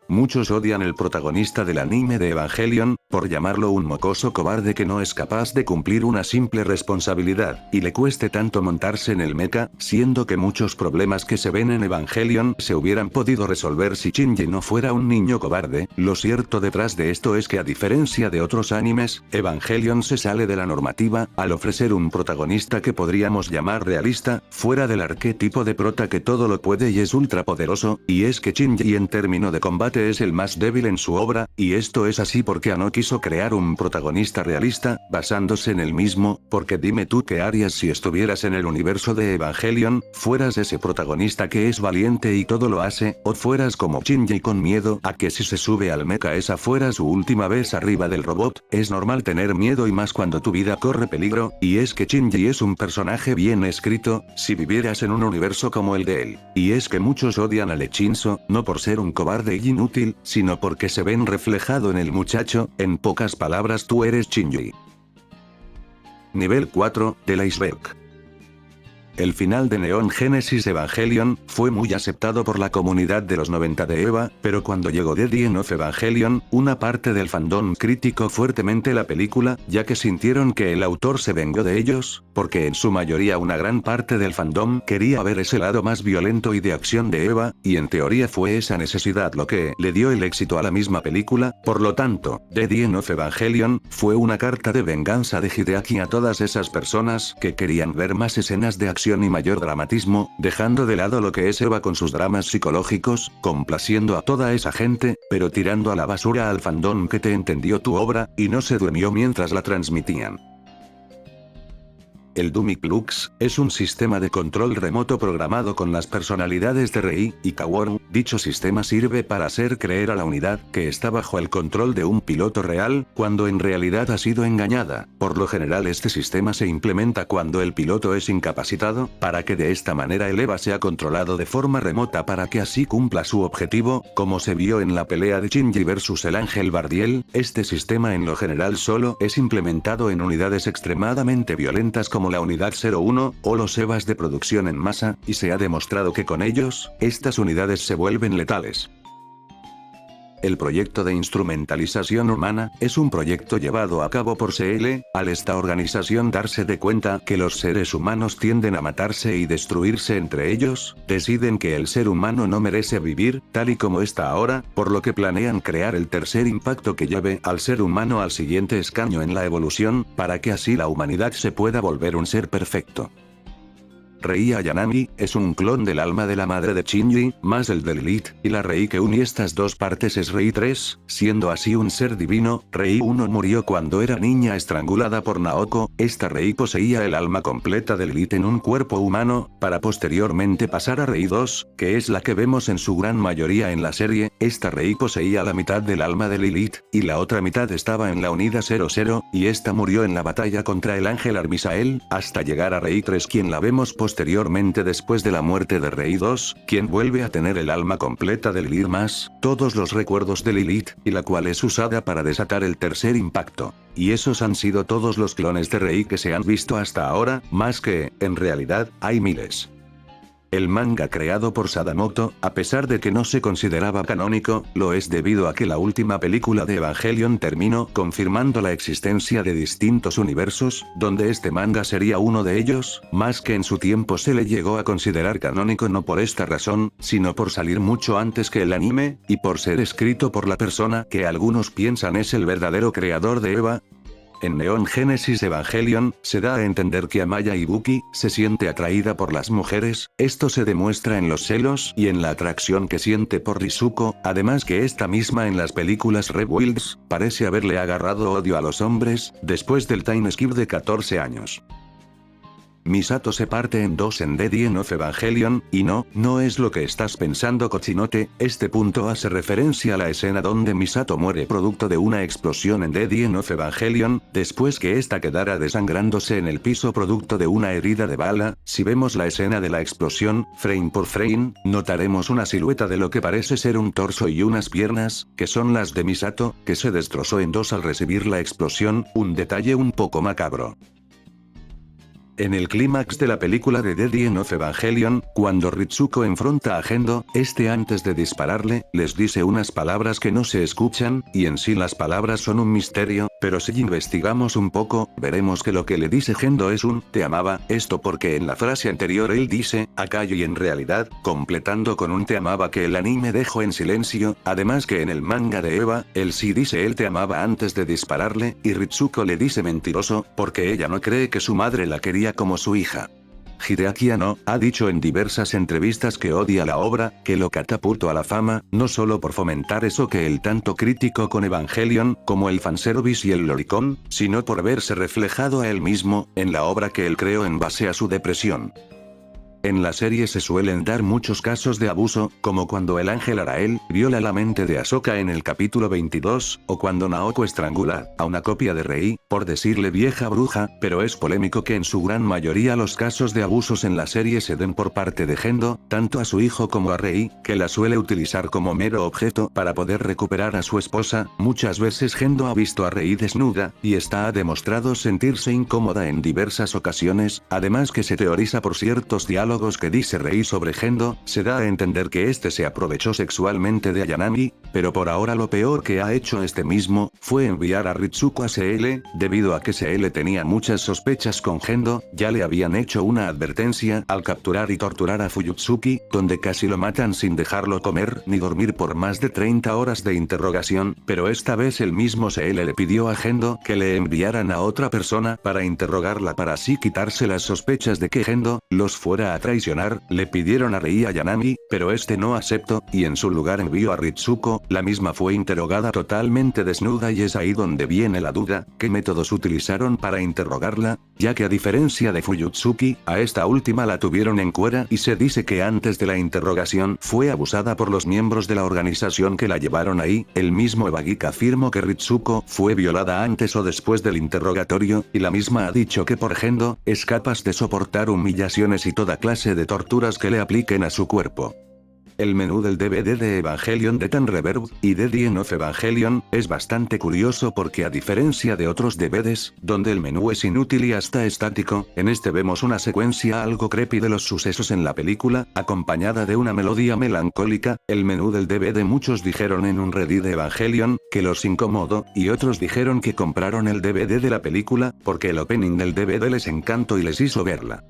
Muchos odian el protagonista del anime de Evangelion, por llamarlo un mocoso cobarde que no es capaz de cumplir una simple responsabilidad, y le cueste tanto montarse en el mecha, siendo que muchos problemas que se ven en Evangelion se hubieran podido resolver si Shinji no fuera un niño cobarde. Lo cierto detrás de esto es que a diferencia de otros animes, Evangelion se sale de la normativa, al ofrecer un protagonista que podríamos llamar realista, fuera del arquetipo de prota que todo lo puede y es ultra poderoso, y es que Shinji en término de combate es el más débil en su obra, y esto es así porque Ano quiso crear un protagonista realista, basándose en el mismo, porque dime tú qué harías si estuvieras en el universo de Evangelion, fueras ese protagonista que es valiente y todo lo hace, o fueras como Shinji con miedo a que si se sube al mecha esa fuera su última vez arriba del robot. Es normal tener miedo y más cuando tu vida corre peligro, y es que Shinji es un personaje bien escrito, si vivieras en un universo como el de él. Y es que muchos odian a Lechinzo, no por ser un cobarde y inútil, sino porque se ven reflejado en el muchacho. En pocas palabras, tú eres Shinji. Nivel 4, del iceberg. El final de Neon Genesis Evangelion fue muy aceptado por la comunidad de los 90 de EVA, pero cuando llegó The End of Evangelion, una parte del fandom criticó fuertemente la película, ya que sintieron que el autor se vengó de ellos, porque en su mayoría una gran parte del fandom quería ver ese lado más violento y de acción de EVA, y en teoría fue esa necesidad lo que le dio el éxito a la misma película. Por lo tanto, The End of Evangelion fue una carta de venganza de Hideaki a todas esas personas que querían ver más escenas de acción y mayor dramatismo, dejando de lado lo que es EVA con sus dramas psicológicos, complaciendo a toda esa gente, pero tirando a la basura al fandom que te entendió tu obra, y no se durmió mientras la transmitían. El Dummy Lux es un sistema de control remoto programado con las personalidades de Rei y Kaworu. Dicho sistema sirve para hacer creer a la unidad que está bajo el control de un piloto real, cuando en realidad ha sido engañada. Por lo general este sistema se implementa cuando el piloto es incapacitado, para que de esta manera el EVA sea controlado de forma remota para que así cumpla su objetivo, como se vio en la pelea de Shinji vs el Ángel Bardiel. Este sistema en lo general solo es implementado en unidades extremadamente violentas como la Unidad 01, o los EVAs de producción en masa, y se ha demostrado que con ellos, estas unidades se vuelven letales. El proyecto de instrumentalización humana es un proyecto llevado a cabo por CL, al esta organización darse de cuenta que los seres humanos tienden a matarse y destruirse entre ellos, deciden que el ser humano no merece vivir, tal y como está ahora, por lo que planean crear el tercer impacto que lleve al ser humano al siguiente escaño en la evolución, para que así la humanidad se pueda volver un ser perfecto. Rei Ayanami es un clon del alma de la madre de Shinji, más el de Lilith, y la Rei que une estas dos partes es Rei 3, siendo así un ser divino. Rei 1 murió cuando era niña estrangulada por Naoko. Esta Rei poseía el alma completa de Lilith en un cuerpo humano, para posteriormente pasar a Rei 2, que es la que vemos en su gran mayoría en la serie. Esta Rei poseía la mitad del alma de Lilith, y la otra mitad estaba en la Unidad 00, y esta murió en la batalla contra el ángel Armisael, hasta llegar a Rei 3, quien la vemos posteriormente después de la muerte de Rei 2, quien vuelve a tener el alma completa de Lilith más todos los recuerdos de Lilith, y la cual es usada para desatar el tercer impacto. Y esos han sido todos los clones de Rei que se han visto hasta ahora, más que, en realidad, hay miles. El manga creado por Sadamoto, a pesar de que no se consideraba canónico, lo es debido a que la última película de Evangelion terminó confirmando la existencia de distintos universos, donde este manga sería uno de ellos, más que en su tiempo se le llegó a considerar canónico no por esta razón, sino por salir mucho antes que el anime, y por ser escrito por la persona que algunos piensan es el verdadero creador de EVA. En Neon Genesis Evangelion, se da a entender que Amaya Ibuki se siente atraída por las mujeres. Esto se demuestra en los celos y en la atracción que siente por Rizuko, además que esta misma en las películas Rebuilds, parece haberle agarrado odio a los hombres, después del time skip de 14 años. Misato se parte en dos en The End of Evangelion, y no es lo que estás pensando cochinote. Este punto hace referencia a la escena donde Misato muere producto de una explosión en The End of Evangelion, después que esta quedara desangrándose en el piso producto de una herida de bala. Si vemos la escena de la explosión, frame por frame, notaremos una silueta de lo que parece ser un torso y unas piernas, que son las de Misato, que se destrozó en dos al recibir la explosión, un detalle un poco macabro. En el clímax de la película de The End of Evangelion, cuando Ritsuko enfrenta a Gendo, antes de dispararle, les dice unas palabras que no se escuchan, y en sí las palabras son un misterio, pero si investigamos un poco, veremos que lo que le dice Gendo es un "te amaba", esto porque en la frase anterior él dice "Akayo" y en realidad, completando con un "te amaba" que el anime dejó en silencio, además que en el manga de Eva, él sí dice "él te amaba" antes de dispararle, y Ritsuko le dice mentiroso, porque ella no cree que su madre la quería como su hija. Hideaki Anno ha dicho en diversas entrevistas que odia la obra, que lo catapultó a la fama, no solo por fomentar eso que él tanto criticó con Evangelion, como el fanservice y el loricón, sino por verse reflejado a él mismo, en la obra que él creó en base a su depresión. En la serie se suelen dar muchos casos de abuso, como cuando el ángel Arael viola la mente de Ahsoka en el capítulo 22, o cuando Naoko estrangula a una copia de Rei, por decirle vieja bruja, pero es polémico que en su gran mayoría los casos de abusos en la serie se den por parte de Gendo, tanto a su hijo como a Rei, que la suele utilizar como mero objeto para poder recuperar a su esposa. Muchas veces Gendo ha visto a Rei desnuda, y ha demostrado sentirse incómoda en diversas ocasiones, además que se teoriza por ciertos diálogos que dice Rei sobre Gendo, se da a entender que se aprovechó sexualmente de Ayanami, pero por ahora lo peor que ha hecho mismo, fue enviar a Ritsuko a CL, debido a que CL tenía muchas sospechas con Gendo, ya le habían hecho una advertencia al capturar y torturar a Fuyutsuki, donde casi lo matan sin dejarlo comer ni dormir por más de 30 horas de interrogación, pero esta vez el mismo CL le pidió a Gendo que le enviaran a otra persona para interrogarla para así quitarse las sospechas de que Gendo los fuera a traicionar. Le pidieron a Rei Ayanami, pero no aceptó, y en su lugar envió a Ritsuko. La misma fue interrogada totalmente desnuda y es ahí donde viene la duda, ¿qué métodos utilizaron para interrogarla? Ya que a diferencia de Fuyutsuki, a esta última la tuvieron en cuera y se dice que antes de la interrogación fue abusada por los miembros de la organización que la llevaron ahí. El mismo Evagika afirmó que Ritsuko fue violada antes o después del interrogatorio, y la misma ha dicho que por Gendo, es capaz de soportar humillaciones y toda clase de torturas que le apliquen a su cuerpo. El menú del DVD de Evangelion de Tan Reverb y de The End of Evangelion es bastante curioso porque a diferencia de otros DVDs, donde el menú es inútil y hasta estático, en vemos una secuencia algo creepy de los sucesos en la película, acompañada de una melodía melancólica. El menú del DVD muchos dijeron en un Reddit de Evangelion, que los incomodó, y otros dijeron que compraron el DVD de la película, porque el opening del DVD les encantó y les hizo verla.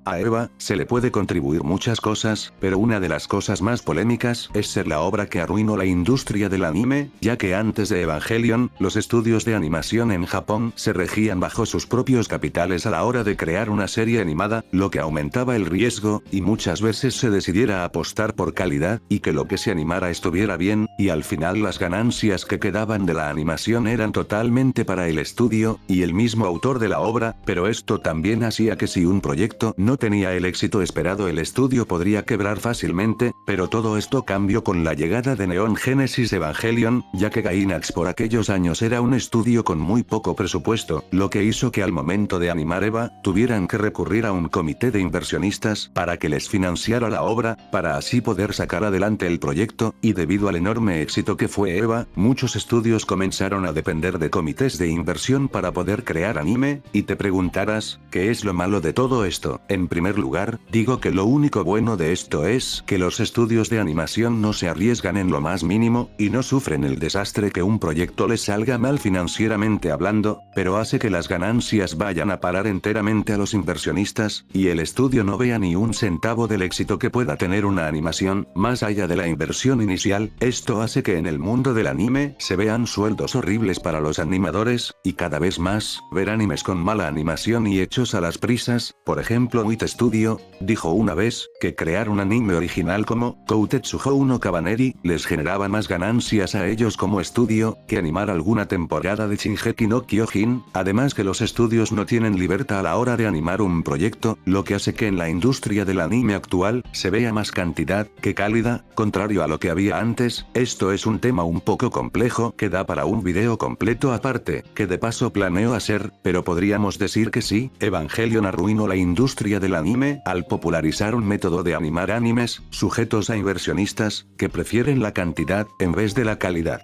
A Eva se le puede contribuir muchas cosas, pero una de las cosas más polémicas es ser la obra que arruinó la industria del anime, ya que antes de Evangelion, los estudios de animación en Japón se regían bajo sus propios capitales a la hora de crear una serie animada, lo que aumentaba el riesgo, y muchas veces se decidiera apostar por calidad, y que lo que se animara estuviera bien, y al final las ganancias que quedaban de la animación eran totalmente para el estudio, y el mismo autor de la obra, pero esto también hacía que si un proyecto no tenía el éxito esperado el estudio podría quebrar fácilmente, pero todo esto cambió con la llegada de Neon Genesis Evangelion, ya que Gainax por aquellos años era un estudio con muy poco presupuesto, lo que hizo que al momento de animar Eva, tuvieran que recurrir a un comité de inversionistas para que les financiara la obra, para así poder sacar adelante el proyecto, y debido al enorme éxito que fue Eva, muchos estudios comenzaron a depender de comités de inversión para poder crear anime, y te preguntarás, ¿qué es lo malo de todo esto? En primer lugar, digo que lo único bueno de esto es que los estudios de animación no se arriesgan en lo más mínimo, y no sufren el desastre que un proyecto les salga mal financieramente hablando, pero hace que las ganancias vayan a parar enteramente a los inversionistas, y el estudio no vea ni un centavo del éxito que pueda tener una animación, más allá de la inversión inicial. Esto hace que en el mundo del anime se vean sueldos horribles para los animadores, y cada vez más, ver animes con mala animación y hechos a las prisas. Por ejemplo, Wit Studio dijo una vez que crear un anime original como Koutetsuhou no Kabaneri les generaba más ganancias a ellos como estudio que animar alguna temporada de Shingeki no Kyojin, además que los estudios no tienen libertad a la hora de animar un proyecto, lo que hace que en la industria del anime actual se vea más cantidad que calidad, contrario a lo que había antes. Esto es un tema un poco complejo que da para un video completo aparte, que de paso planeo hacer, pero podríamos decir que sí, Evangelion arruinó la industria del anime al popularizar un método de animar animes sujetos a inversionistas que prefieren la cantidad en vez de la calidad.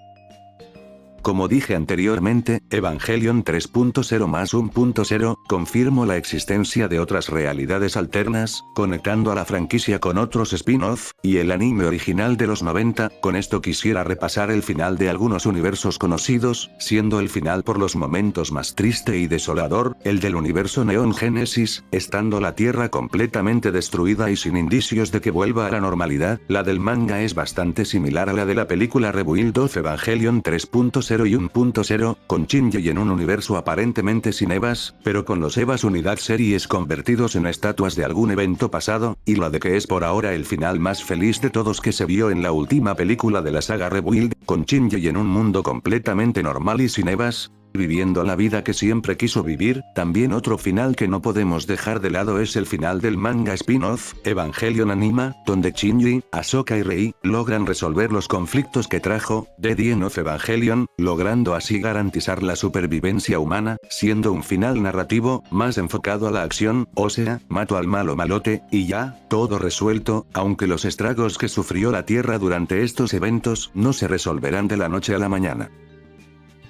Como dije anteriormente, Evangelion 3.0 más 1.0, confirmó la existencia de otras realidades alternas, conectando a la franquicia con otros spin-off, y el anime original de los 90, con esto quisiera repasar el final de algunos universos conocidos, siendo el final por los momentos más triste y desolador, el del universo Neon Genesis, estando la Tierra completamente destruida y sin indicios de que vuelva a la normalidad. La del manga es bastante similar a la de la película Rebuild of Evangelion 3.0 y 1.0, con Shinji en un universo aparentemente sin Evas, pero con los Evas Unidad Series convertidos en estatuas de algún evento pasado, y la de que es por ahora el final más feliz de todos que se vio en la última película de la saga Rebuild, con Shinji en un mundo completamente normal y sin Evas, viviendo la vida que siempre quiso vivir. También otro final que no podemos dejar de lado es el final del manga spin-off, Evangelion Anima, donde Shinji, Ahsoka y Rei, logran resolver los conflictos que trajo The End of Evangelion, logrando así garantizar la supervivencia humana, siendo un final narrativo, más enfocado a la acción, o sea, mato al malo malote, y ya, todo resuelto, aunque los estragos que sufrió la Tierra durante estos eventos no se resolverán de la noche a la mañana.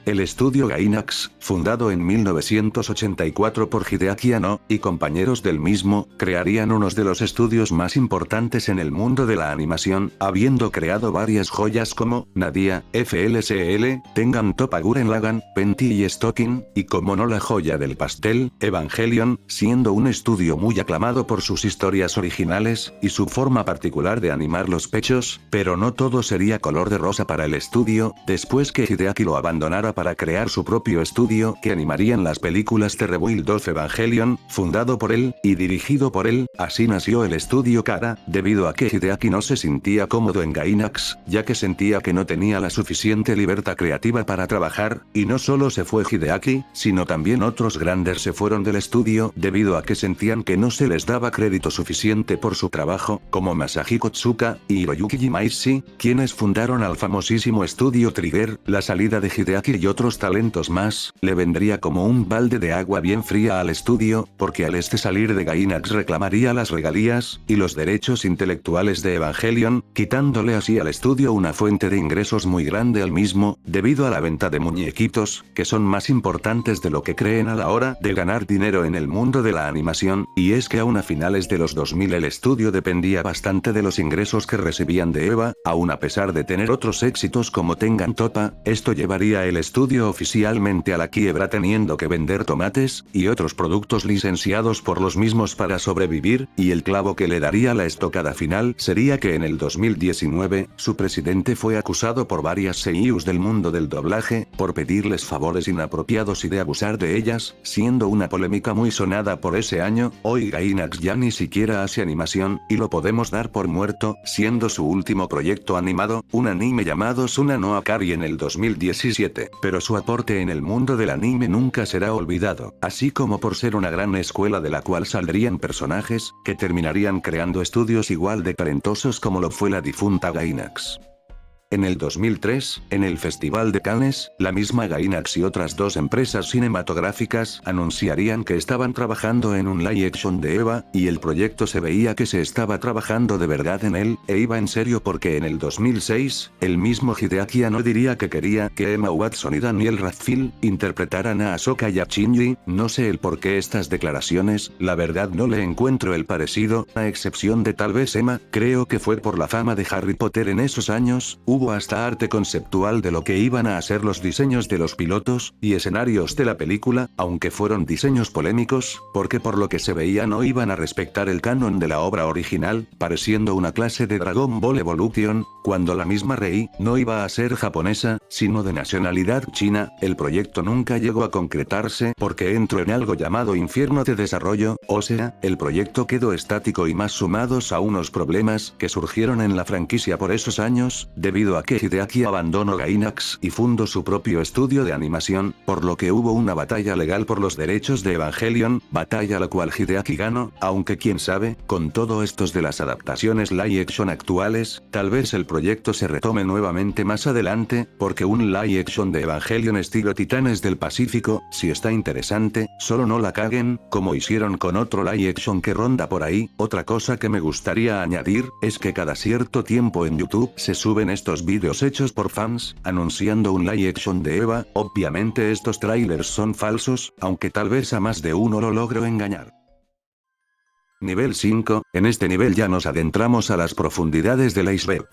El estudio Gainax, fundado en 1984 por Hideaki Anno, y compañeros del mismo, crearían unos de los estudios más importantes en el mundo de la animación, habiendo creado varias joyas como Nadia, FLCL, Tengan Toppa Gurren Lagann, Penty y Stocking, y como no la joya del pastel, Evangelion, siendo un estudio muy aclamado por sus historias originales, y su forma particular de animar los pechos, pero no todo sería color de rosa para el estudio, después que Hideaki lo abandonara para crear su propio estudio que animarían las películas de Rebuild of Evangelion, fundado por él, y dirigido por él. Así nació el estudio Kara, debido a que Hideaki no se sentía cómodo en Gainax, ya que sentía que no tenía la suficiente libertad creativa para trabajar, y no solo se fue Hideaki, sino también otros grandes se fueron del estudio debido a que sentían que no se les daba crédito suficiente por su trabajo, como Masahiko Tsuka y Hiroyuki Imaishi, quienes fundaron al famosísimo estudio Trigger. La salida de Hideaki y otros talentos más, le vendría como un balde de agua bien fría al estudio, porque al salir de Gainax reclamaría las regalías, y los derechos intelectuales de Evangelion, quitándole así al estudio una fuente de ingresos muy grande al mismo, debido a la venta de muñequitos, que son más importantes de lo que creen a la hora de ganar dinero en el mundo de la animación, y es que aún a finales de los 2000 el estudio dependía bastante de los ingresos que recibían de Eva, aún a pesar de tener otros éxitos como Tengan Toppa. Esto llevaría el estudio oficialmente a la quiebra, teniendo que vender tomates y otros productos licenciados por los mismos para sobrevivir, y el clavo que le daría la estocada final sería que en el 2019, su presidente fue acusado por varias seiyūs del mundo del doblaje, por pedirles favores inapropiados y de abusar de ellas, siendo una polémica muy sonada por ese año. Hoy Gainax ya ni siquiera hace animación, y lo podemos dar por muerto, siendo su último proyecto animado, un anime llamado Suna no Akari en el 2017. Pero su aporte en el mundo del anime nunca será olvidado, así como por ser una gran escuela de la cual saldrían personajes, que terminarían creando estudios igual de talentosos como lo fue la difunta Gainax. En el 2003, en el Festival de Cannes, la misma Gainax y otras dos empresas cinematográficas anunciarían que estaban trabajando en un live action de Eva, y el proyecto se veía que se estaba trabajando de verdad en él, e iba en serio, porque en el 2006, el mismo Hideaki Anno diría que quería que Emma Watson y Daniel Radcliffe interpretaran a Ahsoka y a Shinji. No sé el por qué estas declaraciones, la verdad no le encuentro el parecido, a excepción de tal vez Emma. Creo que fue por la fama de Harry Potter en esos años. Hubo hasta arte conceptual de lo que iban a hacer los diseños de los pilotos y escenarios de la película, aunque fueron diseños polémicos, porque por lo que se veía no iban a respetar el canon de la obra original, pareciendo una clase de Dragon Ball Evolution, cuando la misma Rei no iba a ser japonesa, sino de nacionalidad china. El proyecto nunca llegó a concretarse porque entró en algo llamado infierno de desarrollo, o sea, el proyecto quedó estático, y más sumados a unos problemas que surgieron en la franquicia por esos años, debido a que Hideaki abandonó Gainax y fundó su propio estudio de animación, por lo que hubo una batalla legal por los derechos de Evangelion, batalla la cual Hideaki ganó, aunque quién sabe, con todo estos de las adaptaciones live action actuales, tal vez el proyecto se retome nuevamente más adelante, porque un live action de Evangelion estilo Titanes del Pacífico, si está interesante, solo no la caguen, como hicieron con otro live action que ronda por ahí. Otra cosa que me gustaría añadir, es que cada cierto tiempo en YouTube se suben estos los vídeos hechos por fans, anunciando un live action de Eva. Obviamente estos trailers son falsos, aunque tal vez a más de uno lo logro engañar. Nivel 5, en este nivel ya nos adentramos a las profundidades del iceberg.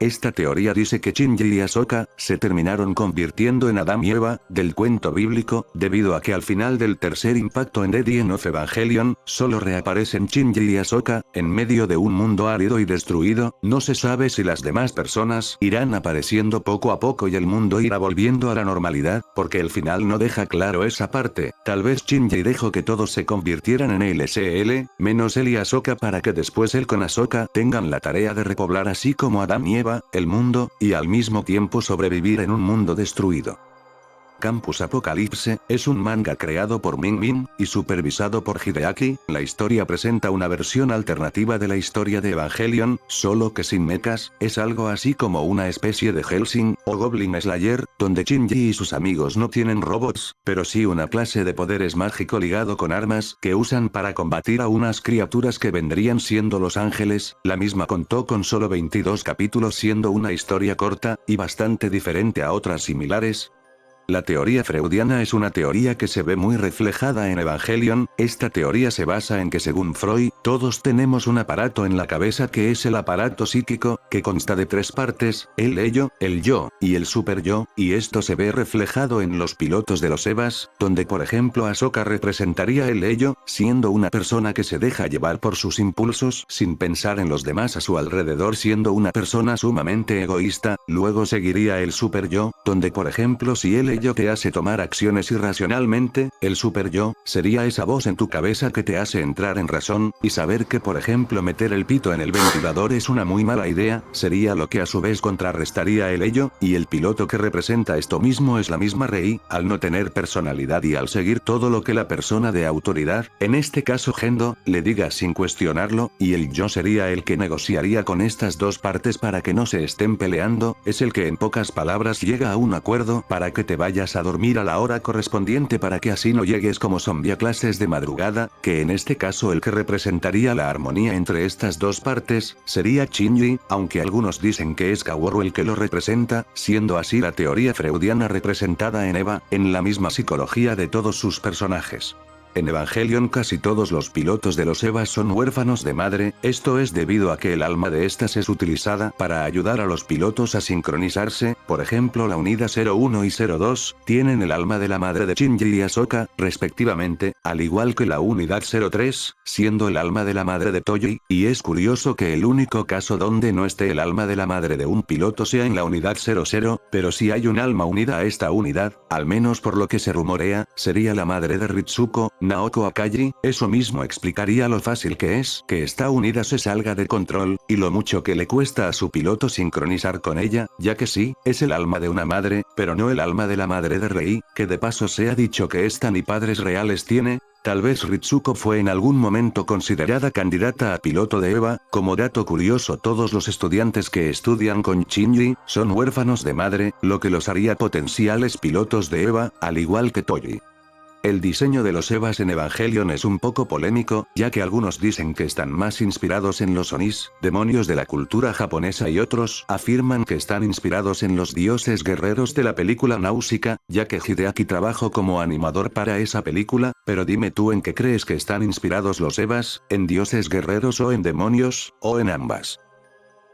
Esta teoría dice que Shinji y Ahsoka se terminaron convirtiendo en Adán y Eva, del cuento bíblico, debido a que al final del tercer impacto en The End of Evangelion, solo reaparecen Shinji y Ahsoka, en medio de un mundo árido y destruido. No se sabe si las demás personas irán apareciendo poco a poco y el mundo irá volviendo a la normalidad, porque el final no deja claro esa parte. Tal vez Shinji dejó que todos se convirtieran en LSL, menos él y Ahsoka, para que después él con Ahsoka tengan la tarea de repoblar así como Adán y Eva, el mundo, y al mismo tiempo sobrevivir en un mundo destruido. Campus Apocalipse es un manga creado por Min Min y supervisado por Hideaki. La historia presenta una versión alternativa de la historia de Evangelion, solo que sin mechas. Es algo así como una especie de Hellsing o Goblin Slayer, donde Shinji y sus amigos no tienen robots, pero sí una clase de poderes mágico ligado con armas que usan para combatir a unas criaturas que vendrían siendo los ángeles. La misma contó con solo 22 capítulos, siendo una historia corta y bastante diferente a otras similares. La teoría freudiana es una teoría que se ve muy reflejada en Evangelion. Esta teoría se basa en que según Freud, todos tenemos un aparato en la cabeza que es el aparato psíquico, que consta de 3 partes, el ello, el yo, y el super yo, y esto se ve reflejado en los pilotos de los Evas, donde por ejemplo Ahsoka representaría el ello, siendo una persona que se deja llevar por sus impulsos sin pensar en los demás a su alrededor, siendo una persona sumamente egoísta. Luego seguiría el super yo, donde por ejemplo si el ello te hace tomar acciones irracionalmente, el super yo sería esa voz en tu cabeza que te hace entrar en razón, y saber que por ejemplo meter el pito en el ventilador es una muy mala idea, sería lo que a su vez contrarrestaría el ello, y el piloto que representa esto mismo es la misma Rei, al no tener personalidad y al seguir todo lo que la persona de autoridad, en este caso Gendo, le diga sin cuestionarlo, y el yo sería el que negociaría con estas dos partes para que no se estén peleando, es el que en pocas palabras llega a un acuerdo para que te vayas a dormir a la hora correspondiente para que así no llegues como zombie a clases de madrugada, que en este caso el que representaría la armonía entre estas dos partes, sería Shinji, aunque algunos dicen que es Kaworu el que lo representa, siendo así la teoría freudiana representada en Eva, en la misma psicología de todos sus personajes. En Evangelion casi todos los pilotos de los Evas son huérfanos de madre, esto es debido a que el alma de estas es utilizada para ayudar a los pilotos a sincronizarse. Por ejemplo la unidad 01 y 02, tienen el alma de la madre de Shinji y Ahsoka, respectivamente, al igual que la unidad 03, siendo el alma de la madre de Toji, y es curioso que el único caso donde no esté el alma de la madre de un piloto sea en la unidad 00, pero si hay un alma unida a esta unidad, al menos por lo que se rumorea, sería la madre de Ritsuko, Naoko Akagi. Eso mismo explicaría lo fácil que es que esta unidad se salga de control, y lo mucho que le cuesta a su piloto sincronizar con ella, ya que sí, es el alma de una madre, pero no el alma de la madre de Rei, que de paso se ha dicho que esta ni padres reales tiene. Tal vez Ritsuko fue en algún momento considerada candidata a piloto de Eva. Como dato curioso, todos los estudiantes que estudian con Shinji son huérfanos de madre, lo que los haría potenciales pilotos de Eva, al igual que Toji. El diseño de los Evas en Evangelion es un poco polémico, ya que algunos dicen que están más inspirados en los Onis, demonios de la cultura japonesa, y otros afirman que están inspirados en los dioses guerreros de la película Náusica, ya que Hideaki trabajó como animador para esa película. Pero dime tú en qué crees que están inspirados los Evas, ¿en dioses guerreros o en demonios, o en ambas?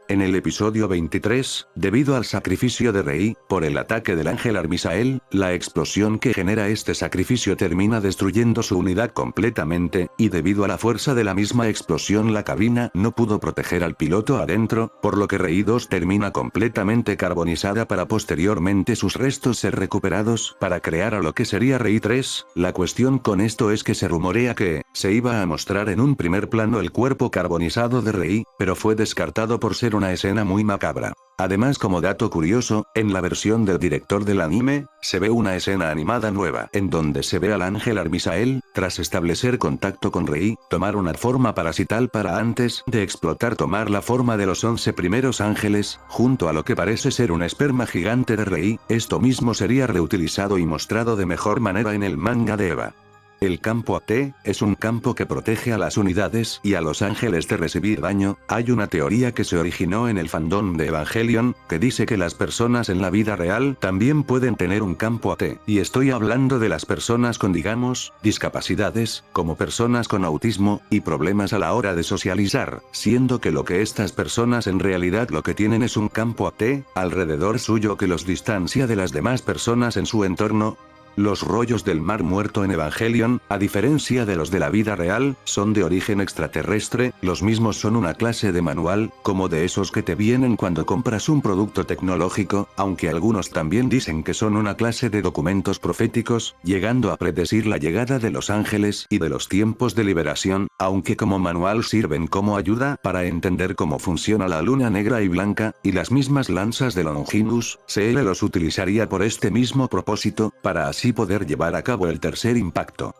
En el episodio 23, debido al sacrificio de Rei, por el ataque del ángel Armisael, la explosión que genera este sacrificio termina destruyendo su unidad completamente, y debido a la fuerza de la misma explosión la cabina no pudo proteger al piloto adentro, por lo que Rei 2 termina completamente carbonizada para posteriormente sus restos ser recuperados para crear a lo que sería Rei 3. La cuestión con esto es que se rumorea que se iba a mostrar en un primer plano el cuerpo carbonizado de Rei, pero fue descartado por ser una escena muy macabra. Además, como dato curioso, en la versión del director del anime, se ve una escena animada nueva, en donde se ve al ángel Armisael, tras establecer contacto con Rei, tomar una forma parasital para antes de explotar tomar la forma de los 11 primeros ángeles, junto a lo que parece ser un esperma gigante de Rei. Esto mismo sería reutilizado y mostrado de mejor manera en el manga de Eva. El campo AT es un campo que protege a las unidades y a los ángeles de recibir daño. Hay una teoría que se originó en el fandom de Evangelion, que dice que las personas en la vida real también pueden tener un campo AT. Y estoy hablando de las personas con, digamos, discapacidades, como personas con autismo, y problemas a la hora de socializar, siendo que lo que estas personas en realidad lo que tienen es un campo AT alrededor suyo que los distancia de las demás personas en su entorno. Los rollos del mar muerto en Evangelion, a diferencia de los de la vida real, son de origen extraterrestre. Los mismos son una clase de manual, como de esos que te vienen cuando compras un producto tecnológico, aunque algunos también dicen que son una clase de documentos proféticos, llegando a predecir la llegada de los ángeles y de los tiempos de liberación, aunque como manual sirven como ayuda para entender cómo funciona la luna negra y blanca, y las mismas lanzas de Longinus. CL los utilizaría por este mismo propósito, para así poder llevar a cabo el tercer impacto.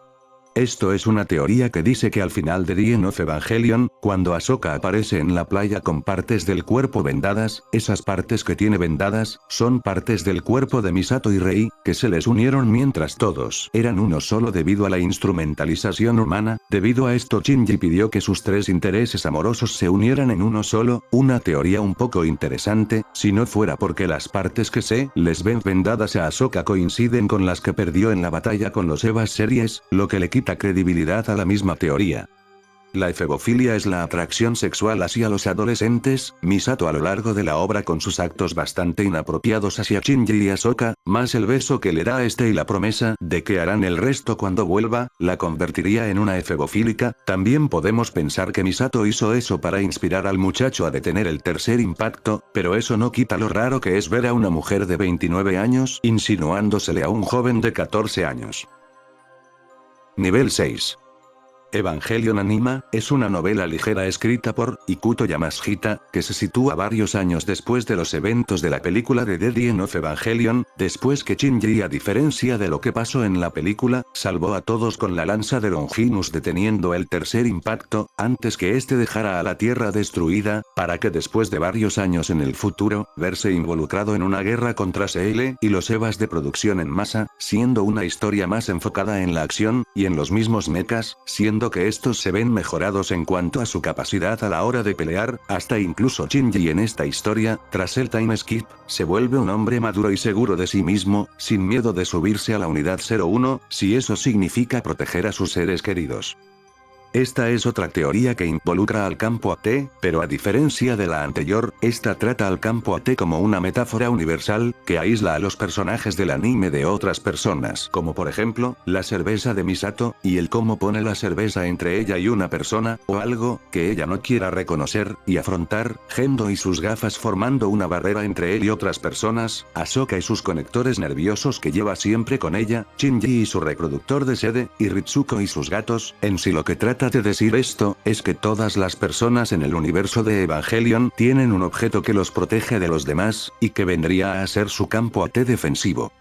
Esto es una teoría que dice que al final de The End of Evangelion, cuando Ahsoka aparece en la playa con partes del cuerpo vendadas, esas partes que tiene vendadas, son partes del cuerpo de Misato y Rei, que se les unieron mientras todos eran uno solo debido a la instrumentalización humana. Debido a esto Shinji pidió que sus tres intereses amorosos se unieran en uno solo, una teoría un poco interesante, si no fuera porque las partes que se les ven vendadas a Ahsoka coinciden con las que perdió en la batalla con los Evas Series, lo que le quita credibilidad a la misma teoría. La efebofilia es la atracción sexual hacia los adolescentes. Misato a lo largo de la obra con sus actos bastante inapropiados hacia Shinji y Ahsoka, más el beso que le da a este y la promesa de que harán el resto cuando vuelva, la convertiría en una efebofílica. También podemos pensar que Misato hizo eso para inspirar al muchacho a detener el tercer impacto, pero eso no quita lo raro que es ver a una mujer de 29 años insinuándosele a un joven de 14 años. Nivel 6. Evangelion Anima, es una novela ligera escrita por Ikuto Yamashita, que se sitúa varios años después de los eventos de la película de The End of Evangelion, después que Shinji, a diferencia de lo que pasó en la película, salvó a todos con la lanza de Longinus deteniendo el tercer impacto, antes que este dejara a la Tierra destruida, para que después de varios años en el futuro, verse involucrado en una guerra contra CL y los Evas de producción en masa, siendo una historia más enfocada en la acción, y en los mismos mechas, siendo que estos se ven mejorados en cuanto a su capacidad a la hora de pelear, hasta incluso Shinji en esta historia, tras el time skip, se vuelve un hombre maduro y seguro de sí mismo, sin miedo de subirse a la unidad 01, si eso significa proteger a sus seres queridos. Esta es otra teoría que involucra al campo AT, pero a diferencia de la anterior, esta trata al campo AT como una metáfora universal, que aísla a los personajes del anime de otras personas, como por ejemplo, la cerveza de Misato, y el cómo pone la cerveza entre ella y una persona, o algo, que ella no quiera reconocer, y afrontar, Gendo y sus gafas formando una barrera entre él y otras personas, Ahsoka y sus conectores nerviosos que lleva siempre con ella, Shinji y su reproductor de sede, y Ritsuko y sus gatos. En sí lo que trata de decir esto, es que todas las personas en el universo de Evangelion tienen un objeto que los protege de los demás, y que vendría a ser su campo AT defensivo.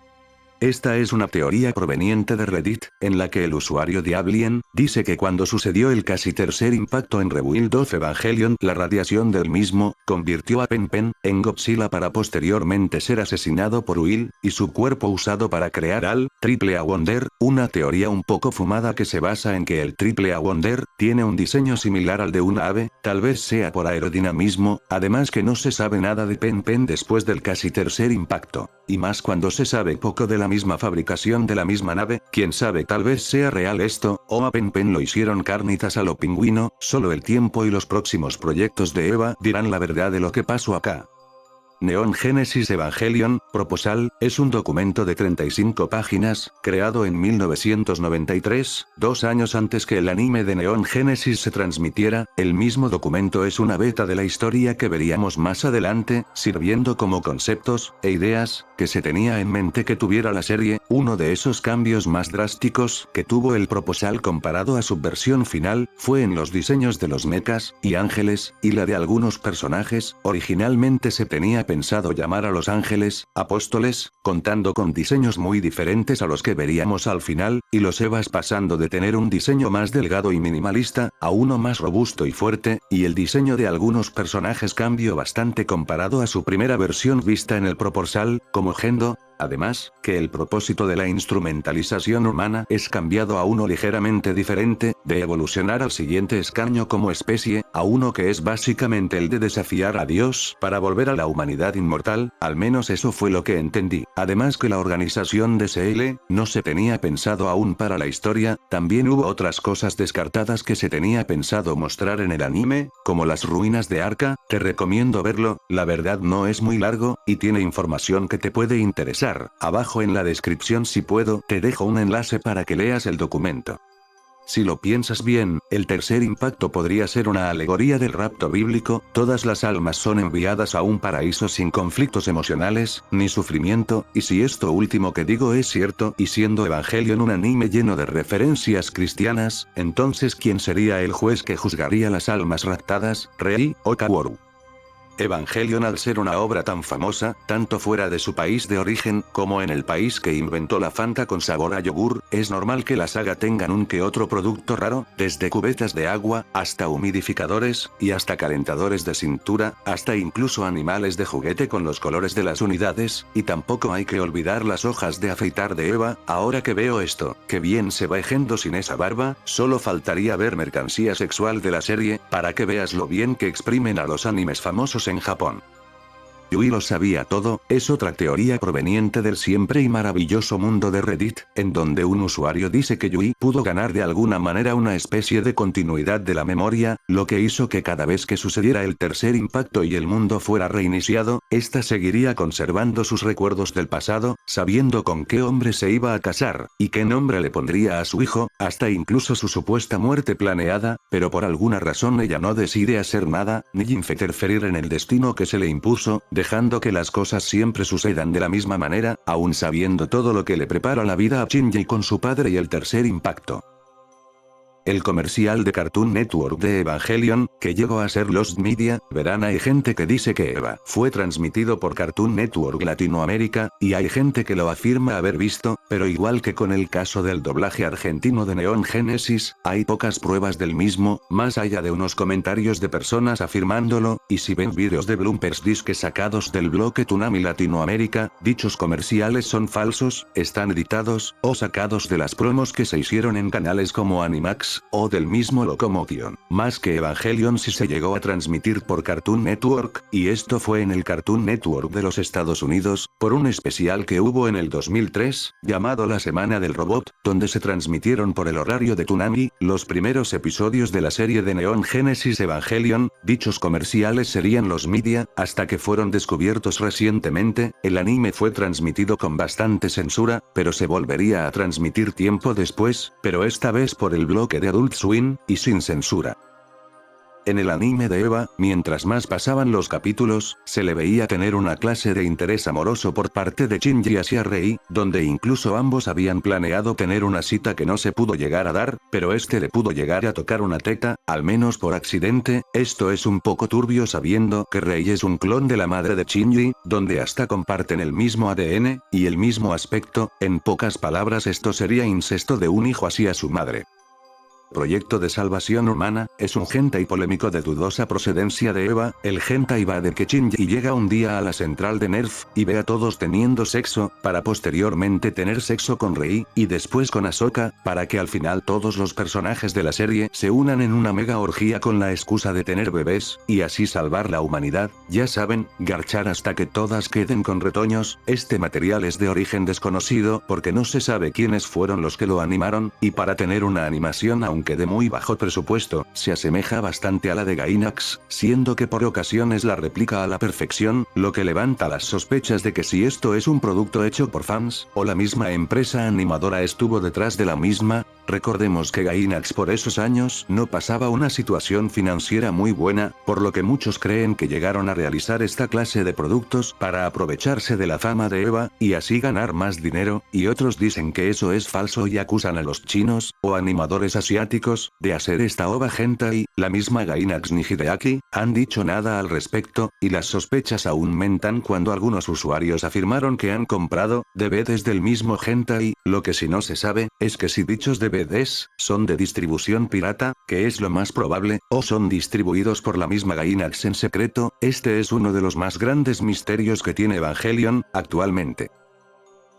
Esta es una teoría proveniente de Reddit, en la que el usuario Diablien dice que cuando sucedió el casi tercer impacto en Rebuild of Evangelion, la radiación del mismo convirtió a Pen Pen en Godzilla para posteriormente ser asesinado por Will, y su cuerpo usado para crear al Triple A Wonder, una teoría un poco fumada que se basa en que el Triple A Wonder tiene un diseño similar al de una ave, tal vez sea por aerodinamismo, además que no se sabe nada de Pen Pen después del casi tercer impacto, y más cuando se sabe poco de la misma fabricación de la misma nave. Quién sabe, tal vez sea real esto, o a Pen Pen lo hicieron carnitas a lo pingüino. Solo el tiempo y los próximos proyectos de Eva dirán la verdad de lo que pasó acá. Neon Genesis Evangelion, Proposal, es un documento de 35 páginas, creado en 1993, 2 años antes que el anime de Neon Genesis se transmitiera. El mismo documento es una beta de la historia que veríamos más adelante, sirviendo como conceptos e ideas que se tenía en mente que tuviera la serie. Uno de esos cambios más drásticos que tuvo el Proposal comparado a su versión final, fue en los diseños de los mechas y ángeles, y la de algunos personajes. Originalmente se tenía pensado llamar a los ángeles apóstoles, contando con diseños muy diferentes a los que veríamos al final, y los Evas pasando de tener un diseño más delgado y minimalista, a uno más robusto y fuerte, y el diseño de algunos personajes cambió bastante comparado a su primera versión vista en el Proposal, como Gendo. Además, que el propósito de la instrumentalización humana es cambiado a uno ligeramente diferente, de evolucionar al siguiente escaño como especie, a uno que es básicamente el de desafiar a Dios para volver a la humanidad inmortal, al menos eso fue lo que entendí. Además que la organización de SL, no se tenía pensado aún para la historia, también hubo otras cosas descartadas que se tenía pensado mostrar en el anime, como las ruinas de Arca, te recomiendo verlo, la verdad no es muy largo, y tiene información que te puede interesar. Abajo en la descripción si puedo, te dejo un enlace para que leas el documento. Si lo piensas bien, el tercer impacto podría ser una alegoría del rapto bíblico, todas las almas son enviadas a un paraíso sin conflictos emocionales, ni sufrimiento, y si esto último que digo es cierto, y siendo Evangelion un anime lleno de referencias cristianas, entonces ¿quién sería el juez que juzgaría las almas raptadas? ¿Rei o Kaworu? Evangelion, al ser una obra tan famosa, tanto fuera de su país de origen, como en el país que inventó la Fanta con sabor a yogur, es normal que la saga tengan un que otro producto raro, desde cubetas de agua, hasta humidificadores, y hasta calentadores de cintura, hasta incluso animales de juguete con los colores de las unidades, y tampoco hay que olvidar las hojas de afeitar de Eva. Ahora que veo esto, que bien se va ejendo sin esa barba, solo faltaría ver mercancía sexual de la serie, para que veas lo bien que exprimen a los animes famosos en Japón. Yui lo sabía todo, es otra teoría proveniente del siempre y maravilloso mundo de Reddit, en donde un usuario dice que Yui pudo ganar de alguna manera una especie de continuidad de la memoria, lo que hizo que cada vez que sucediera el tercer impacto y el mundo fuera reiniciado, ésta seguiría conservando sus recuerdos del pasado, sabiendo con qué hombre se iba a casar, y qué nombre le pondría a su hijo, hasta incluso su supuesta muerte planeada, pero por alguna razón ella no decide hacer nada, ni interferir en el destino que se le impuso, dejando que las cosas siempre sucedan de la misma manera, aún sabiendo todo lo que le prepara la vida a Shinji con su padre y el tercer impacto. El comercial de Cartoon Network de Evangelion, que llegó a ser Lost Media, verán, hay gente que dice que EVA fue transmitido por Cartoon Network Latinoamérica, y hay gente que lo afirma haber visto, pero igual que con el caso del doblaje argentino de Neon Genesis, hay pocas pruebas del mismo, más allá de unos comentarios de personas afirmándolo, y si ven vídeos de bloopers disque sacados del bloque Toonami Latinoamérica, dichos comerciales son falsos, están editados, o sacados de las promos que se hicieron en canales como Animax, o del mismo Locomotion. Más que Evangelion sí se llegó a transmitir por Cartoon Network, y esto fue en el Cartoon Network de los Estados Unidos, por un especial que hubo en el 2003, llamado La Semana del Robot, donde se transmitieron por el horario de Toonami, los primeros episodios de la serie de Neon Genesis Evangelion. Dichos comerciales serían los media, hasta que fueron descubiertos recientemente. El anime fue transmitido con bastante censura, pero se volvería a transmitir tiempo después, pero esta vez por el bloque de Adult Swim, y sin censura. En el anime de Eva, mientras más pasaban los capítulos, se le veía tener una clase de interés amoroso por parte de Shinji hacia Rei, donde incluso ambos habían planeado tener una cita que no se pudo llegar a dar, pero este le pudo llegar a tocar una teta, al menos por accidente. Esto es un poco turbio sabiendo que Rei es un clon de la madre de Shinji, donde hasta comparten el mismo ADN, y el mismo aspecto. En pocas palabras, esto sería incesto de un hijo hacia su madre. Proyecto de salvación humana, es un hentai polémico de dudosa procedencia de Eva. El hentai va de que Shinji llega un día a la central de Nerf, y ve a todos teniendo sexo, para posteriormente tener sexo con Rei, y después con Ahsoka, para que al final todos los personajes de la serie se unan en una mega orgía con la excusa de tener bebés, y así salvar la humanidad. Ya saben, garchar hasta que todas queden con retoños. Este material es de origen desconocido porque no se sabe quiénes fueron los que lo animaron, y para tener una animación aunque de muy bajo presupuesto, se asemeja bastante a la de Gainax, siendo que por ocasiones la replica a la perfección, lo que levanta las sospechas de que si esto es un producto hecho por fans, o la misma empresa animadora estuvo detrás de la misma. Recordemos que Gainax por esos años no pasaba una situación financiera muy buena, por lo que muchos creen que llegaron a realizar esta clase de productos para aprovecharse de la fama de Eva, y así ganar más dinero, y otros dicen que eso es falso y acusan a los chinos, o animadores asiáticos, de hacer esta ova hentai. La misma Gainax ni Hideaki han dicho nada al respecto, y las sospechas aumentan cuando algunos usuarios afirmaron que han comprado DVDs del mismo hentai. Lo que sí no se sabe, es que si dichos DVDs son de distribución pirata, que es lo más probable, o son distribuidos por la misma Gainax en secreto. Este es uno de los más grandes misterios que tiene Evangelion actualmente.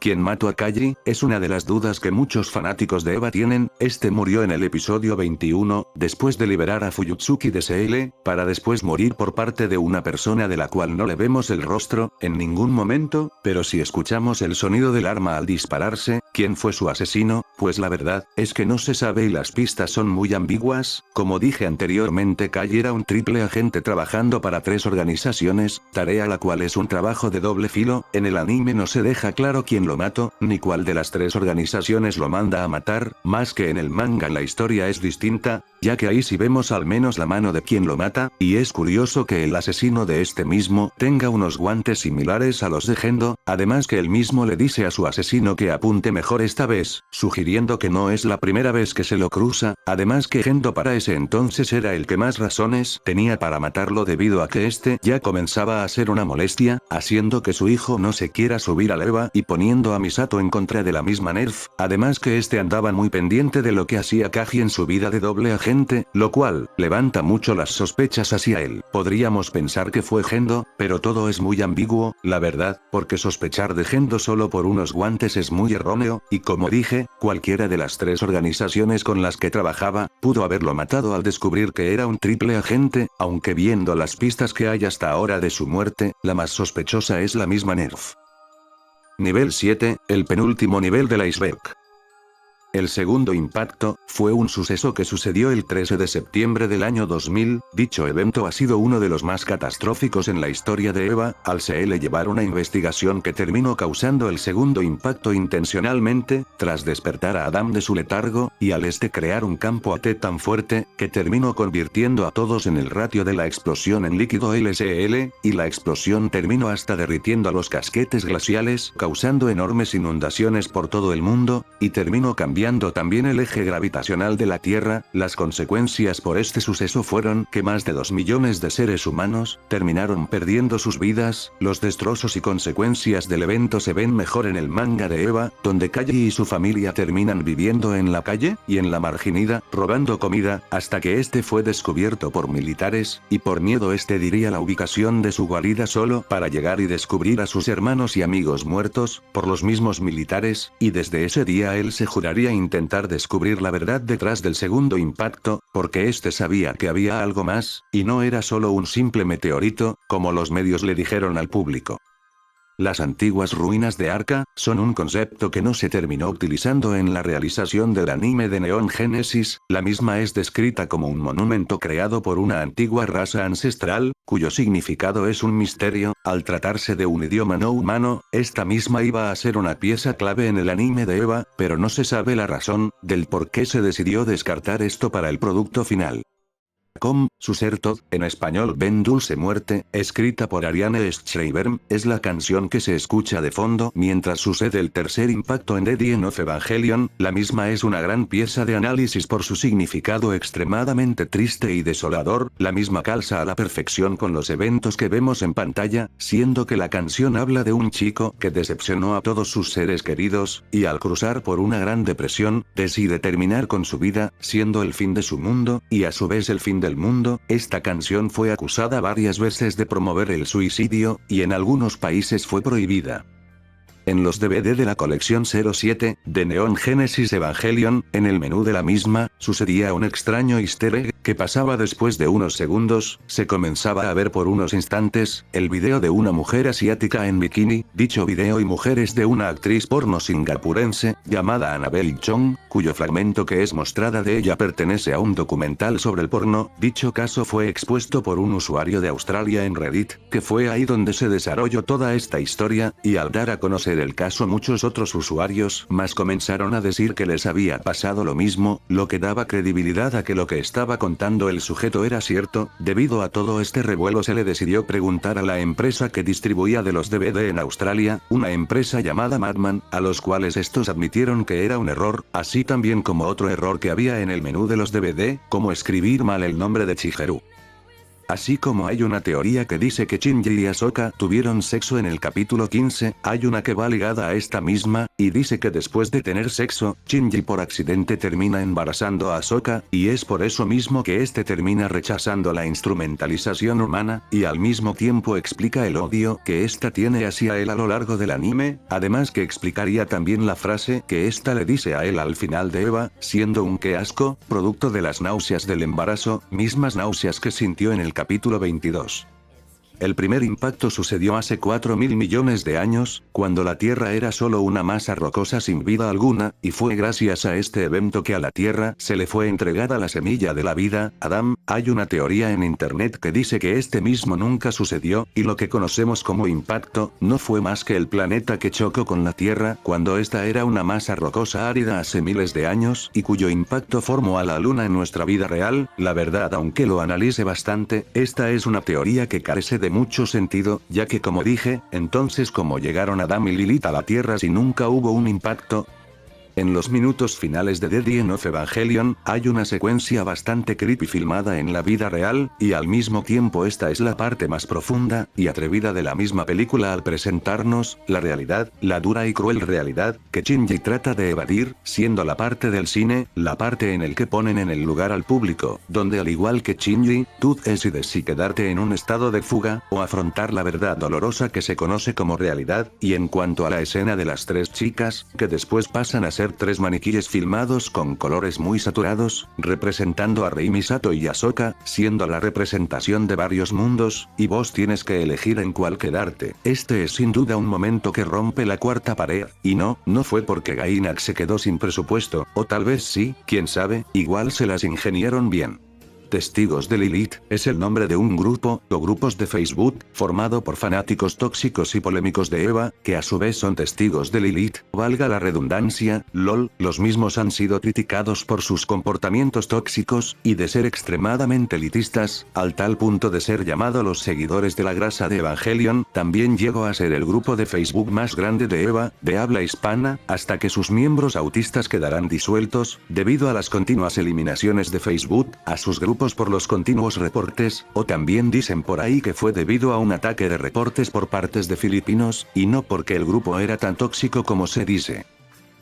¿Quién mató a Kaji? Es una de las dudas que muchos fanáticos de Eva tienen. Este murió en el episodio 21, después de liberar a Fuyutsuki de CL, para después morir por parte de una persona de la cual no le vemos el rostro, en ningún momento, pero si escuchamos el sonido del arma al dispararse, ¿quién fue su asesino? Pues la verdad, es que no se sabe y las pistas son muy ambiguas. Como dije anteriormente, Kaji era un triple agente trabajando para 3 organizaciones, tarea la cual es un trabajo de doble filo. En el anime no se deja claro quién lo mató, ni cuál de las 3 organizaciones lo manda a matar, más que en el manga la historia es distinta, ya que ahí sí vemos al menos la mano de quien lo mata, y es curioso que el asesino de este mismo tenga unos guantes similares a los de Gendo, además que él mismo le dice a su asesino que apunte mejor esta vez, sugiriendo que no es la primera vez que se lo cruza, además que Gendo para ese entonces era el que más razones tenía para matarlo debido a que este ya comenzaba a ser una molestia, haciendo que su hijo no se quiera subir a la EVA y poniendo a Misato en contra de la misma Nerf, además que este andaba muy pendiente de lo que hacía Kaji en su vida de doble agente, lo cual levanta mucho las sospechas hacia él. Podríamos pensar que fue Gendo, pero todo es muy ambiguo, la verdad, porque sospechar de Gendo solo por unos guantes es muy erróneo, y como dije, cualquiera de las 3 organizaciones con las que trabajaba, pudo haberlo matado al descubrir que era un triple agente, aunque viendo las pistas que hay hasta ahora de su muerte, la más sospechosa es la misma Nerf. Nivel 7, el penúltimo nivel del iceberg. El segundo impacto, fue un suceso que sucedió el 13 de septiembre del año 2000, dicho evento ha sido uno de los más catastróficos en la historia de Eva, al CL llevar una investigación que terminó causando el segundo impacto intencionalmente, tras despertar a Adam de su letargo, y al crear un campo AT tan fuerte, que terminó convirtiendo a todos en el ratio de la explosión en líquido LCL, y la explosión terminó hasta derritiendo a los casquetes glaciales, causando enormes inundaciones por todo el mundo, y terminó cambiando también el eje gravitacional de la Tierra. Las consecuencias por este suceso fueron que más de 2 millones de seres humanos terminaron perdiendo sus vidas. Los destrozos y consecuencias del evento se ven mejor en el manga de Eva, donde Kaji y su familia terminan viviendo en la calle y en la marginidad, robando comida, hasta que este fue descubierto por militares, y por miedo diría la ubicación de su guarida solo para llegar y descubrir a sus hermanos y amigos muertos por los mismos militares, y desde ese día él se juraría intentar descubrir la verdad detrás del segundo impacto, porque sabía que había algo más, y no era solo un simple meteorito, como los medios le dijeron al público. Las antiguas ruinas de Arca son un concepto que no se terminó utilizando en la realización del anime de Neon Genesis. La misma es descrita como un monumento creado por una antigua raza ancestral, cuyo significado es un misterio. Al tratarse de un idioma no humano, esta misma iba a ser una pieza clave en el anime de Eva, pero no se sabe la razón del por qué se decidió descartar esto para el producto final. Susertod, en español Ven Dulce Muerte, escrita por Ariane Schreiber, es la canción que se escucha de fondo mientras sucede el tercer impacto en The End of Evangelion. La misma es una gran pieza de análisis por su significado extremadamente triste y desolador. La misma calza a la perfección con los eventos que vemos en pantalla, siendo que la canción habla de un chico que decepcionó a todos sus seres queridos, y al cruzar por una gran depresión, decide terminar con su vida, siendo el fin de su mundo, y a su vez el fin del mundo. Esta canción fue acusada varias veces de promover el suicidio, y en algunos países fue prohibida. En los DVD de la colección 07, de Neon Genesis Evangelion, en el menú de la misma, sucedía un extraño easter egg, que pasaba después de unos segundos, se comenzaba a ver por unos instantes, el video de una mujer asiática en bikini. Dicho video y mujer es de una actriz porno singapurense, llamada Annabelle Chong, cuyo fragmento que es mostrada de ella pertenece a un documental sobre el porno. Dicho caso fue expuesto por un usuario de Australia en Reddit, que fue ahí donde se desarrolló toda esta historia, y al dar a conocer el caso muchos otros usuarios más comenzaron a decir que les había pasado lo mismo, lo que daba credibilidad a que lo que estaba contando el sujeto era cierto. Debido a todo este revuelo se le decidió preguntar a la empresa que distribuía de los DVD en Australia, una empresa llamada Madman, a los cuales estos admitieron que era un error, así también como otro error que había en el menú de los DVD, como escribir mal el nombre de Chigeru. Así como hay una teoría que dice que Shinji y Ahsoka tuvieron sexo en el capítulo 15, hay una que va ligada a esta misma, y dice que después de tener sexo, Shinji por accidente termina embarazando a Ahsoka, y es por eso mismo que este termina rechazando la instrumentalización humana, y al mismo tiempo explica el odio que esta tiene hacia él a lo largo del anime, además que explicaría también la frase que esta le dice a él al final de Eva, siendo un qué asco, producto de las náuseas del embarazo, mismas náuseas que sintió en el capítulo 22. El primer impacto sucedió hace 4.000 millones de años, cuando la Tierra era solo una masa rocosa sin vida alguna, y fue gracias a este evento que a la Tierra se le fue entregada la semilla de la vida, Adán. Hay una teoría en internet que dice que este mismo nunca sucedió, y lo que conocemos como impacto, no fue más que el planeta que chocó con la Tierra cuando esta era una masa rocosa árida hace miles de años, y cuyo impacto formó a la Luna en nuestra vida real. La verdad, aunque lo analice bastante, esta es una teoría que carece de mucho sentido, ya que como dije, entonces ¿cómo llegaron Adam y Lilith a la Tierra si nunca hubo un impacto? En los minutos finales de The End of Evangelion, hay una secuencia bastante creepy filmada en la vida real, y al mismo tiempo esta es la parte más profunda y atrevida de la misma película al presentarnos la realidad, la dura y cruel realidad, que Shinji trata de evadir, siendo la parte del cine, la parte en el que ponen en el lugar al público, donde al igual que Shinji, tú decides si quedarte en un estado de fuga, o afrontar la verdad dolorosa que se conoce como realidad, y en cuanto a la escena de las tres chicas, que después pasan a ser tres maniquíes filmados con colores muy saturados, representando a Rei Misato y Ahsoka, siendo la representación de varios mundos, y vos tienes que elegir en cuál quedarte. Este es sin duda un momento que rompe la cuarta pared, y no fue porque Gainax se quedó sin presupuesto, o tal vez sí, quién sabe, igual se las ingeniaron bien. Testigos de Lilith, es el nombre de un grupo, o grupos de Facebook, formado por fanáticos tóxicos y polémicos de Eva, que a su vez son testigos de Lilith, valga la redundancia, LOL, los mismos han sido criticados por sus comportamientos tóxicos, y de ser extremadamente elitistas, al tal punto de ser llamado los seguidores de la grasa de Evangelion. También llegó a ser el grupo de Facebook más grande de Eva, de habla hispana, hasta que sus miembros autistas quedarán disueltos, debido a las continuas eliminaciones de Facebook, a sus grupos por los continuos reportes, o también dicen por ahí que fue debido a un ataque de reportes por partes de filipinos, y no porque el grupo era tan tóxico como se dice.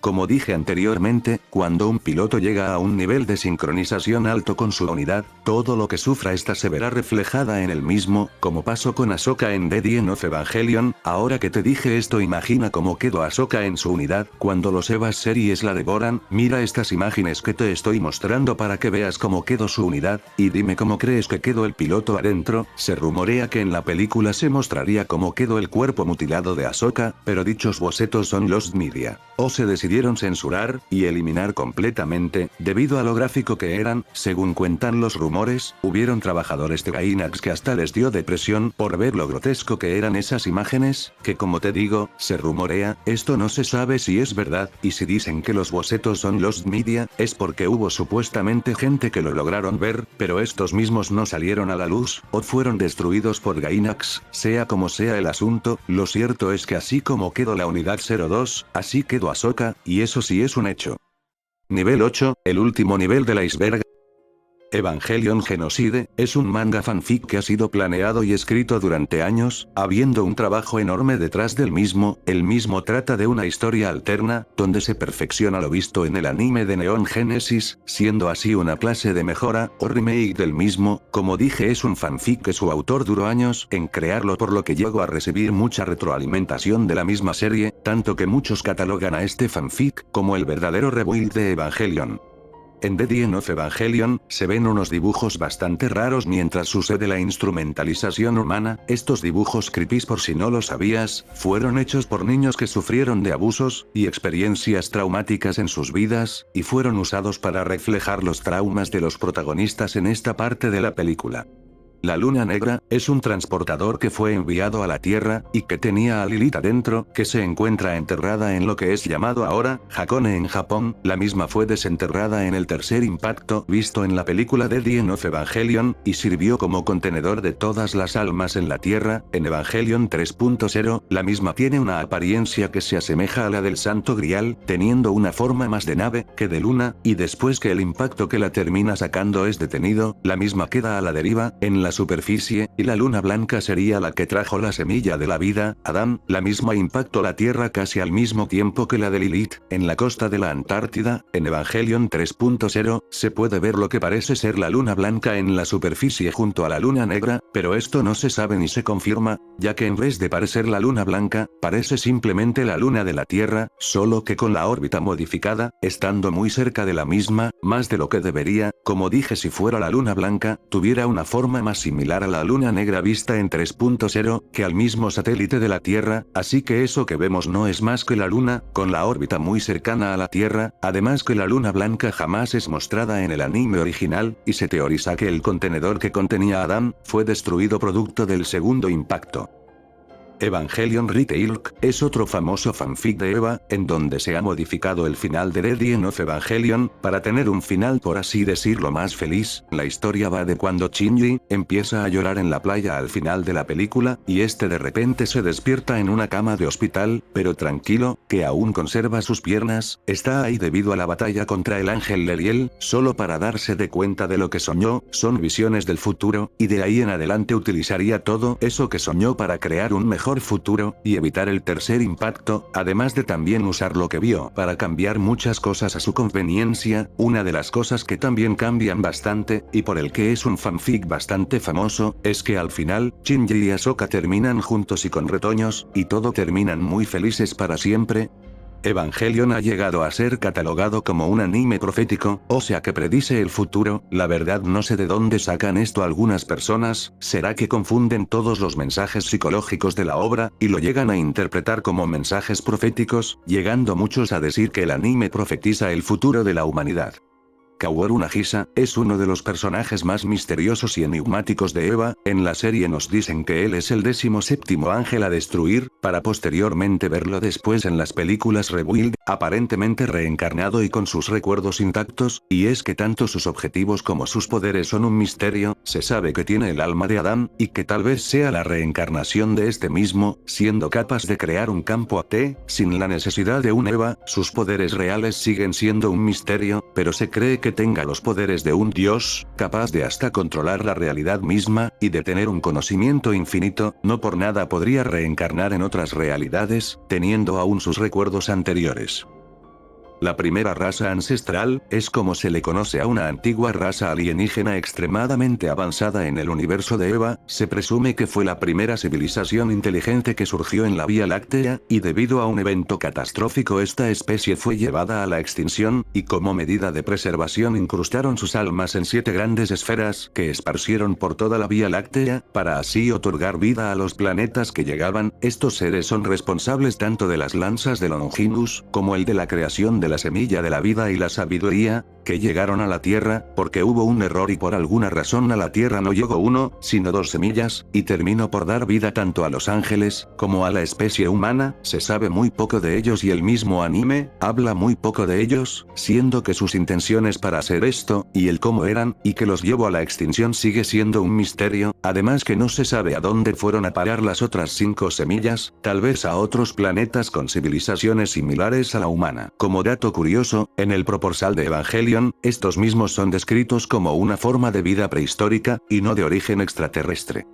Como dije anteriormente, cuando un piloto llega a un nivel de sincronización alto con su unidad, todo lo que sufra esta se verá reflejada en el mismo, como pasó con Ahsoka en The End of Evangelion. Ahora que te dije esto, imagina cómo quedó Ahsoka en su unidad, cuando los Evas series la devoran. Mira estas imágenes que te estoy mostrando para que veas cómo quedó su unidad, y dime cómo crees que quedó el piloto adentro. Se rumorea que en la película se mostraría cómo quedó el cuerpo mutilado de Ahsoka, pero dichos bocetos son Lost Media, o se decidieron censurar y eliminar completamente, debido a lo gráfico que eran. Según cuentan los rumores, hubieron trabajadores de Gainax que hasta les dio depresión por ver lo grotesco que eran esas imágenes, que como te digo, se rumorea, esto no se sabe si es verdad, y si dicen que los bocetos son Lost Media, es porque hubo supuestamente gente que lo lograron ver, pero estos mismos no salieron a la luz, o fueron destruidos por Gainax. Sea como sea el asunto, lo cierto es que así como quedó la unidad 02, así quedó Ahsoka, y eso sí es un hecho. Nivel 8, el último nivel del iceberg. Evangelion Genocide, es un manga fanfic que ha sido planeado y escrito durante años, habiendo un trabajo enorme detrás del mismo. El mismo trata de una historia alterna, donde se perfecciona lo visto en el anime de Neon Genesis, siendo así una clase de mejora, o remake del mismo. Como dije, es un fanfic que su autor duró años en crearlo, por lo que llegó a recibir mucha retroalimentación de la misma serie, tanto que muchos catalogan a este fanfic como el verdadero rebuild de Evangelion. En The End of Evangelion, se ven unos dibujos bastante raros mientras sucede la instrumentalización humana. Estos dibujos creepy, por si no lo sabías, fueron hechos por niños que sufrieron de abusos y experiencias traumáticas en sus vidas, y fueron usados para reflejar los traumas de los protagonistas en esta parte de la película. La Luna Negra, es un transportador que fue enviado a la Tierra, y que tenía a Lilith adentro, que se encuentra enterrada en lo que es llamado ahora, Hakone en Japón. La misma fue desenterrada en el tercer impacto visto en la película The End of Evangelion, y sirvió como contenedor de todas las almas en la Tierra. En Evangelion 3.0, la misma tiene una apariencia que se asemeja a la del Santo Grial, teniendo una forma más de nave que de luna, y después que el impacto que la termina sacando es detenido, la misma queda a la deriva. En la la superficie, y la luna blanca sería la que trajo la semilla de la vida, Adán. La misma impactó la Tierra casi al mismo tiempo que la de Lilith, en la costa de la Antártida. En Evangelion 3.0, se puede ver lo que parece ser la luna blanca en la superficie junto a la luna negra, pero esto no se sabe ni se confirma, ya que en vez de parecer la luna blanca, parece simplemente la luna de la Tierra, solo que con la órbita modificada, estando muy cerca de la misma, más de lo que debería. Como dije, si fuera la luna blanca, tuviera una forma más similar a la luna negra vista en 3.0, que al mismo satélite de la Tierra, así que eso que vemos no es más que la luna, con la órbita muy cercana a la Tierra, además que la luna blanca jamás es mostrada en el anime original, y se teoriza que el contenedor que contenía a Adán, fue destruido producto del segundo impacto. Evangelion Retake es otro famoso fanfic de Eva, en donde se ha modificado el final de The End of Evangelion, para tener un final por así decirlo más feliz. La historia va de cuando Shinji empieza a llorar en la playa al final de la película, y este de repente se despierta en una cama de hospital, pero tranquilo, que aún conserva sus piernas. Está ahí debido a la batalla contra el ángel Leriel, solo para darse de cuenta de lo que soñó. Son visiones del futuro, y de ahí en adelante utilizaría todo eso que soñó para crear un mejor futuro, y evitar el tercer impacto, además de también usar lo que vio para cambiar muchas cosas a su conveniencia. Una de las cosas que también cambian bastante, y por el que es un fanfic bastante famoso, es que al final, Shinji y Ahsoka terminan juntos y con retoños, y todo terminan muy felices para siempre. Evangelion ha llegado a ser catalogado como un anime profético, o sea que predice el futuro. La verdad no sé de dónde sacan esto algunas personas. ¿Será que confunden todos los mensajes psicológicos de la obra, y lo llegan a interpretar como mensajes proféticos, llegando muchos a decir que el anime profetiza el futuro de la humanidad? Kaworu Nagisa es uno de los personajes más misteriosos y enigmáticos de Eva. En la serie nos dicen que él es el 17º ángel a destruir, para posteriormente verlo después en las películas Rebuild, aparentemente reencarnado y con sus recuerdos intactos, y es que tanto sus objetivos como sus poderes son un misterio. Se sabe que tiene el alma de Adán, y que tal vez sea la reencarnación de este mismo, siendo capaz de crear un campo AT, sin la necesidad de un Eva. Sus poderes reales siguen siendo un misterio, pero se cree que tenga los poderes de un dios, capaz de hasta controlar la realidad misma, y de tener un conocimiento infinito. No por nada podría reencarnar en otras realidades, teniendo aún sus recuerdos anteriores. La primera raza ancestral, es como se le conoce a una antigua raza alienígena extremadamente avanzada en el universo de Eva. Se presume que fue la primera civilización inteligente que surgió en la Vía Láctea, y debido a un evento catastrófico esta especie fue llevada a la extinción, y como medida de preservación incrustaron sus almas en 7 grandes esferas que esparcieron por toda la Vía Láctea, para así otorgar vida a los planetas que llegaban. Estos seres son responsables tanto de las lanzas de Longinus, como el de la creación de la semilla de la vida y la sabiduría, que llegaron a la Tierra, porque hubo un error y por alguna razón a la Tierra no llegó 1, sino 2 semillas, y terminó por dar vida tanto a los ángeles, como a la especie humana. Se sabe muy poco de ellos y el mismo anime, habla muy poco de ellos, siendo que sus intenciones para hacer esto, y el cómo eran, y que los llevó a la extinción sigue siendo un misterio. Además que no se sabe a dónde fueron a parar las otras 5 semillas, tal vez a otros planetas con civilizaciones similares a la humana. Como dato curioso, en el proposal de Evangelion, estos mismos son descritos como una forma de vida prehistórica, y no de origen extraterrestre.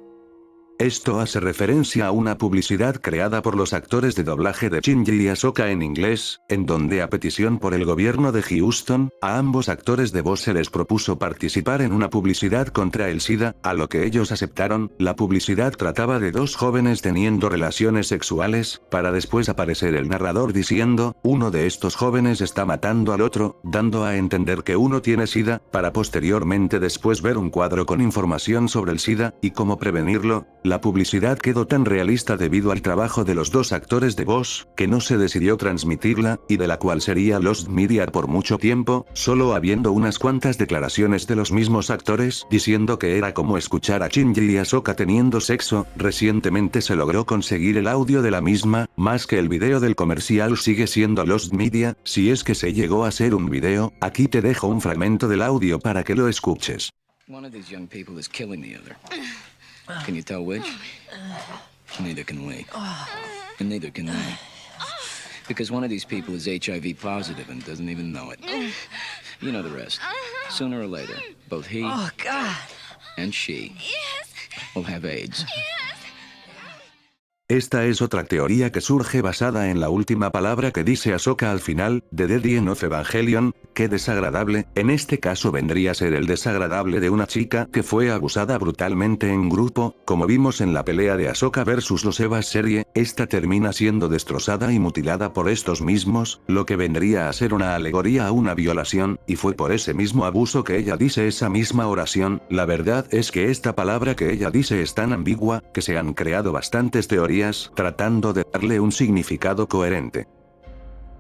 Esto hace referencia a una publicidad creada por los actores de doblaje de Shinji y Ahsoka en inglés, en donde a petición por el gobierno de Houston, a ambos actores de voz se les propuso participar en una publicidad contra el SIDA, a lo que ellos aceptaron. La publicidad trataba de 2 jóvenes teniendo relaciones sexuales, para después aparecer el narrador diciendo, uno de estos jóvenes está matando al otro, dando a entender que uno tiene SIDA, para posteriormente después ver un cuadro con información sobre el SIDA, y cómo prevenirlo. La publicidad quedó tan realista debido al trabajo de los 2 actores de voz, que no se decidió transmitirla, y de la cual sería lost media por mucho tiempo, solo habiendo unas cuantas declaraciones de los mismos actores, diciendo que era como escuchar a Shinji y Ahsoka teniendo sexo. Recientemente se logró conseguir el audio de la misma, más que el video del comercial sigue siendo lost media, si es que se llegó a hacer un video. Aquí te dejo un fragmento del audio para que lo escuches. One of these young people is killing the other. Can you tell which? Neither can we. And neither can they. Because one of these people is HIV positive and doesn't even know it. You know the rest. Sooner or later, both he Oh, God. and she Yes. will have AIDS. Esta es otra teoría que surge basada en la última palabra que dice Ahsoka al final, de The End of Evangelion, que desagradable, en este caso vendría a ser el desagradable de una chica que fue abusada brutalmente en grupo, como vimos en la pelea de Ahsoka vs los Evas serie, esta termina siendo destrozada y mutilada por estos mismos, lo que vendría a ser una alegoría a una violación, y fue por ese mismo abuso que ella dice esa misma oración. La verdad es que esta palabra que ella dice es tan ambigua, que se han creado bastantes teorías tratando de darle un significado coherente.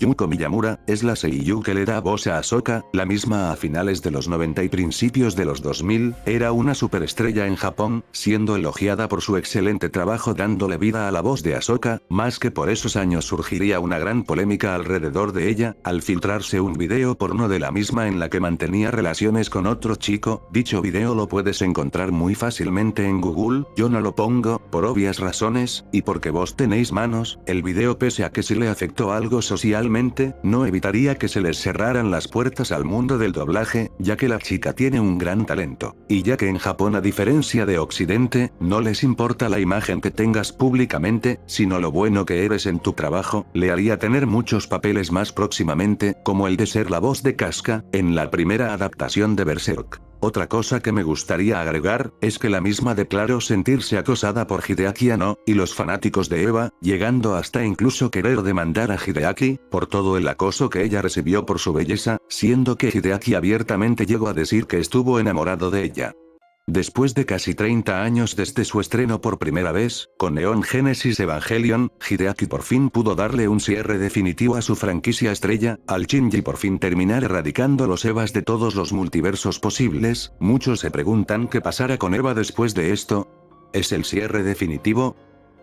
Junko Miyamura es la seiyuu que le da voz a Ahsoka, la misma a finales de los 90 y principios de los 2000, era una superestrella en Japón, siendo elogiada por su excelente trabajo dándole vida a la voz de Ahsoka, más que por esos años surgiría una gran polémica alrededor de ella, al filtrarse un video porno de la misma en la que mantenía relaciones con otro chico. Dicho video lo puedes encontrar muy fácilmente en Google, yo no lo pongo, por obvias razones, y porque vos tenéis manos. El video, pese a que sí le afectó algo social, no evitaría que se les cerraran las puertas al mundo del doblaje, ya que la chica tiene un gran talento, y ya que en Japón, a diferencia de Occidente, no les importa la imagen que tengas públicamente, sino lo bueno que eres en tu trabajo, le haría tener muchos papeles más próximamente, como el de ser la voz de Casca, en la primera adaptación de Berserk. Otra cosa que me gustaría agregar, es que la misma declaró sentirse acosada por Hideaki Anno, y los fanáticos de Eva, llegando hasta incluso querer demandar a Hideaki, por todo el acoso que ella recibió por su belleza, siendo que Hideaki abiertamente llegó a decir que estuvo enamorado de ella. Después de casi 30 años desde su estreno por primera vez, con Neon Genesis Evangelion, Hideaki por fin pudo darle un cierre definitivo a su franquicia estrella, al Shinji por fin terminar erradicando los Evas de todos los multiversos posibles. Muchos se preguntan qué pasará con Eva después de esto. ¿Es el cierre definitivo?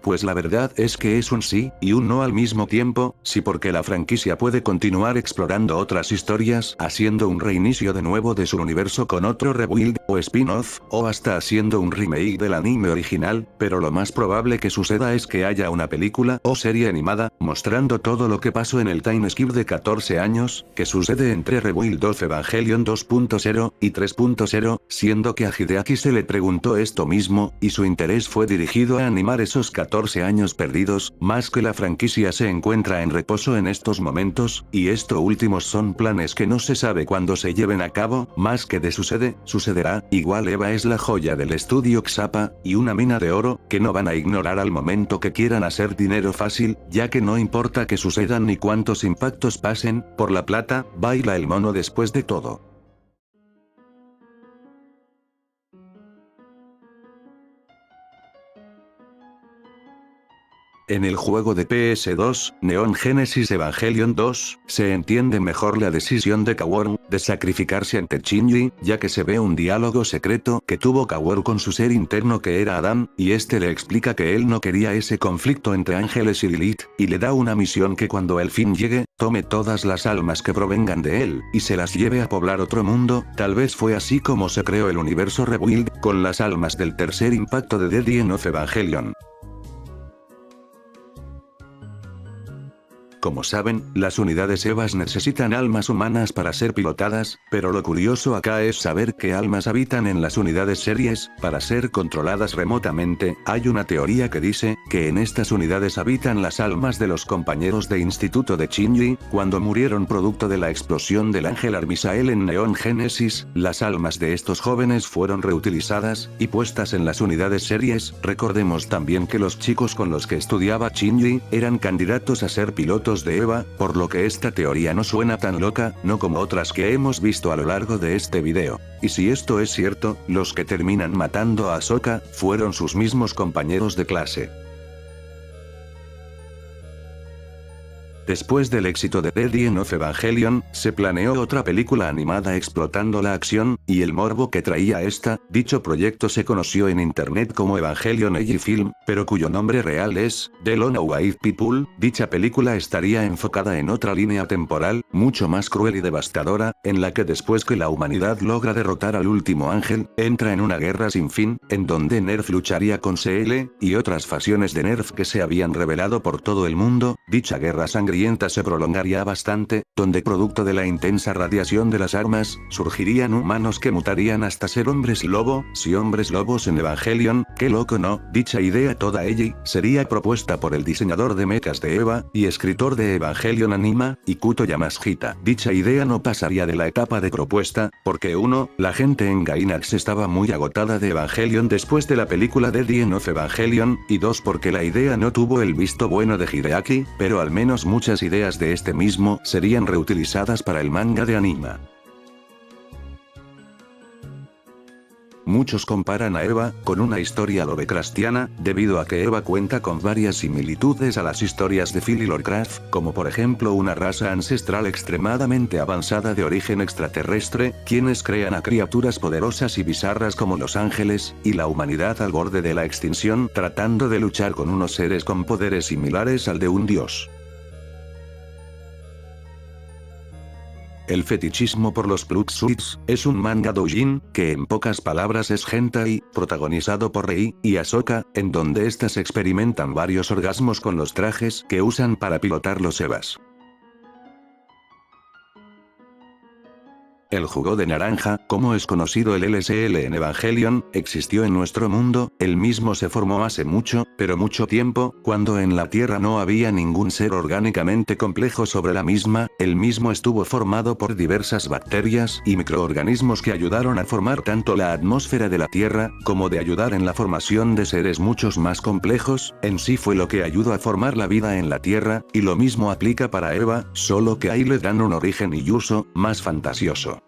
Pues la verdad es que es un sí, y un no al mismo tiempo, sí, porque la franquicia puede continuar explorando otras historias, haciendo un reinicio de nuevo de su universo con otro rebuild, o spin-off, o hasta haciendo un remake del anime original, pero lo más probable que suceda es que haya una película o serie animada, mostrando todo lo que pasó en el time skip de 14 años, que sucede entre Rebuild of Evangelion 2.0 y 3.0, siendo que a Hideaki se le preguntó esto mismo, y su interés fue dirigido a animar esos 14 años perdidos, más que la franquicia se encuentra en reposo en estos momentos, y esto últimos son planes que no se sabe cuándo se lleven a cabo, más que de sucederá. Igual Eva es la joya del estudio Xapa, y una mina de oro, que no van a ignorar al momento que quieran hacer dinero fácil, ya que no importa que sucedan ni cuántos impactos pasen, por la plata, baila el mono después de todo. En el juego de PS2, Neon Genesis Evangelion 2, se entiende mejor la decisión de Kaworu, de sacrificarse ante Shinji, ya que se ve un diálogo secreto que tuvo Kaworu con su ser interno que era Adam, y este le explica que él no quería ese conflicto entre ángeles y Lilith, y le da una misión que cuando el fin llegue, tome todas las almas que provengan de él, y se las lleve a poblar otro mundo. Tal vez fue así como se creó el universo Rebuild, con las almas del tercer impacto de The End of Evangelion. Como saben, las unidades Evas necesitan almas humanas para ser pilotadas, pero lo curioso acá es saber qué almas habitan en las unidades series, para ser controladas remotamente. Hay una teoría que dice, que en estas unidades habitan las almas de los compañeros de instituto de Shinji, cuando murieron producto de la explosión del ángel Armisael en Neon Genesis, las almas de estos jóvenes fueron reutilizadas, y puestas en las unidades series. Recordemos también que los chicos con los que estudiaba Shinji, eran candidatos a ser pilotos de Eva, por lo que esta teoría no suena tan loca, no como otras que hemos visto a lo largo de este video. Y si esto es cierto, los que terminan matando a Ahsoka, fueron sus mismos compañeros de clase. Después del éxito de The End of Evangelion, se planeó otra película animada explotando la acción, y el morbo que traía esta. Dicho proyecto se conoció en internet como Evangelion Age Film, pero cuyo nombre real es The Lone White People. Dicha película estaría enfocada en otra línea temporal, mucho más cruel y devastadora, en la que después que la humanidad logra derrotar al último ángel, entra en una guerra sin fin, en donde Nerf lucharía con CL, y otras facciones de Nerf que se habían revelado por todo el mundo. Dicha guerra sangrienta sangrienta se prolongaría bastante, donde producto de la intensa radiación de las armas, surgirían humanos que mutarían hasta ser hombres lobo, si hombres lobos en Evangelion, qué loco no, dicha idea toda ella, sería propuesta por el diseñador de mechas de Eva, y escritor de Evangelion Anima, Ikuto Yamashita. Dicha idea no pasaría de la etapa de propuesta, porque 1, la gente en Gainax estaba muy agotada de Evangelion después de la película de The End of Evangelion, y 2 porque la idea no tuvo el visto bueno de Hideaki, pero al menos muchas ideas de este mismo serían reutilizadas para el manga de Anima. Muchos comparan a Eva con una historia lovecraftiana, debido a que Eva cuenta con varias similitudes a las historias de Philip Lovecraft, como por ejemplo una raza ancestral extremadamente avanzada de origen extraterrestre, quienes crean a criaturas poderosas y bizarras como los ángeles, y la humanidad al borde de la extinción tratando de luchar con unos seres con poderes similares al de un dios. El fetichismo por los plug suits es un manga doujin, que en pocas palabras es hentai, protagonizado por Rei y Ahsoka, en donde éstas experimentan varios orgasmos con los trajes que usan para pilotar los Evas. El jugo de naranja, como es conocido el LSL en Evangelion, existió en nuestro mundo, el mismo se formó hace mucho, pero mucho tiempo, cuando en la Tierra no había ningún ser orgánicamente complejo sobre la misma, el mismo estuvo formado por diversas bacterias y microorganismos que ayudaron a formar tanto la atmósfera de la Tierra, como de ayudar en la formación de seres muchos más complejos, en sí fue lo que ayudó a formar la vida en la Tierra, y lo mismo aplica para Eva, solo que ahí le dan un origen y uso más fantasioso.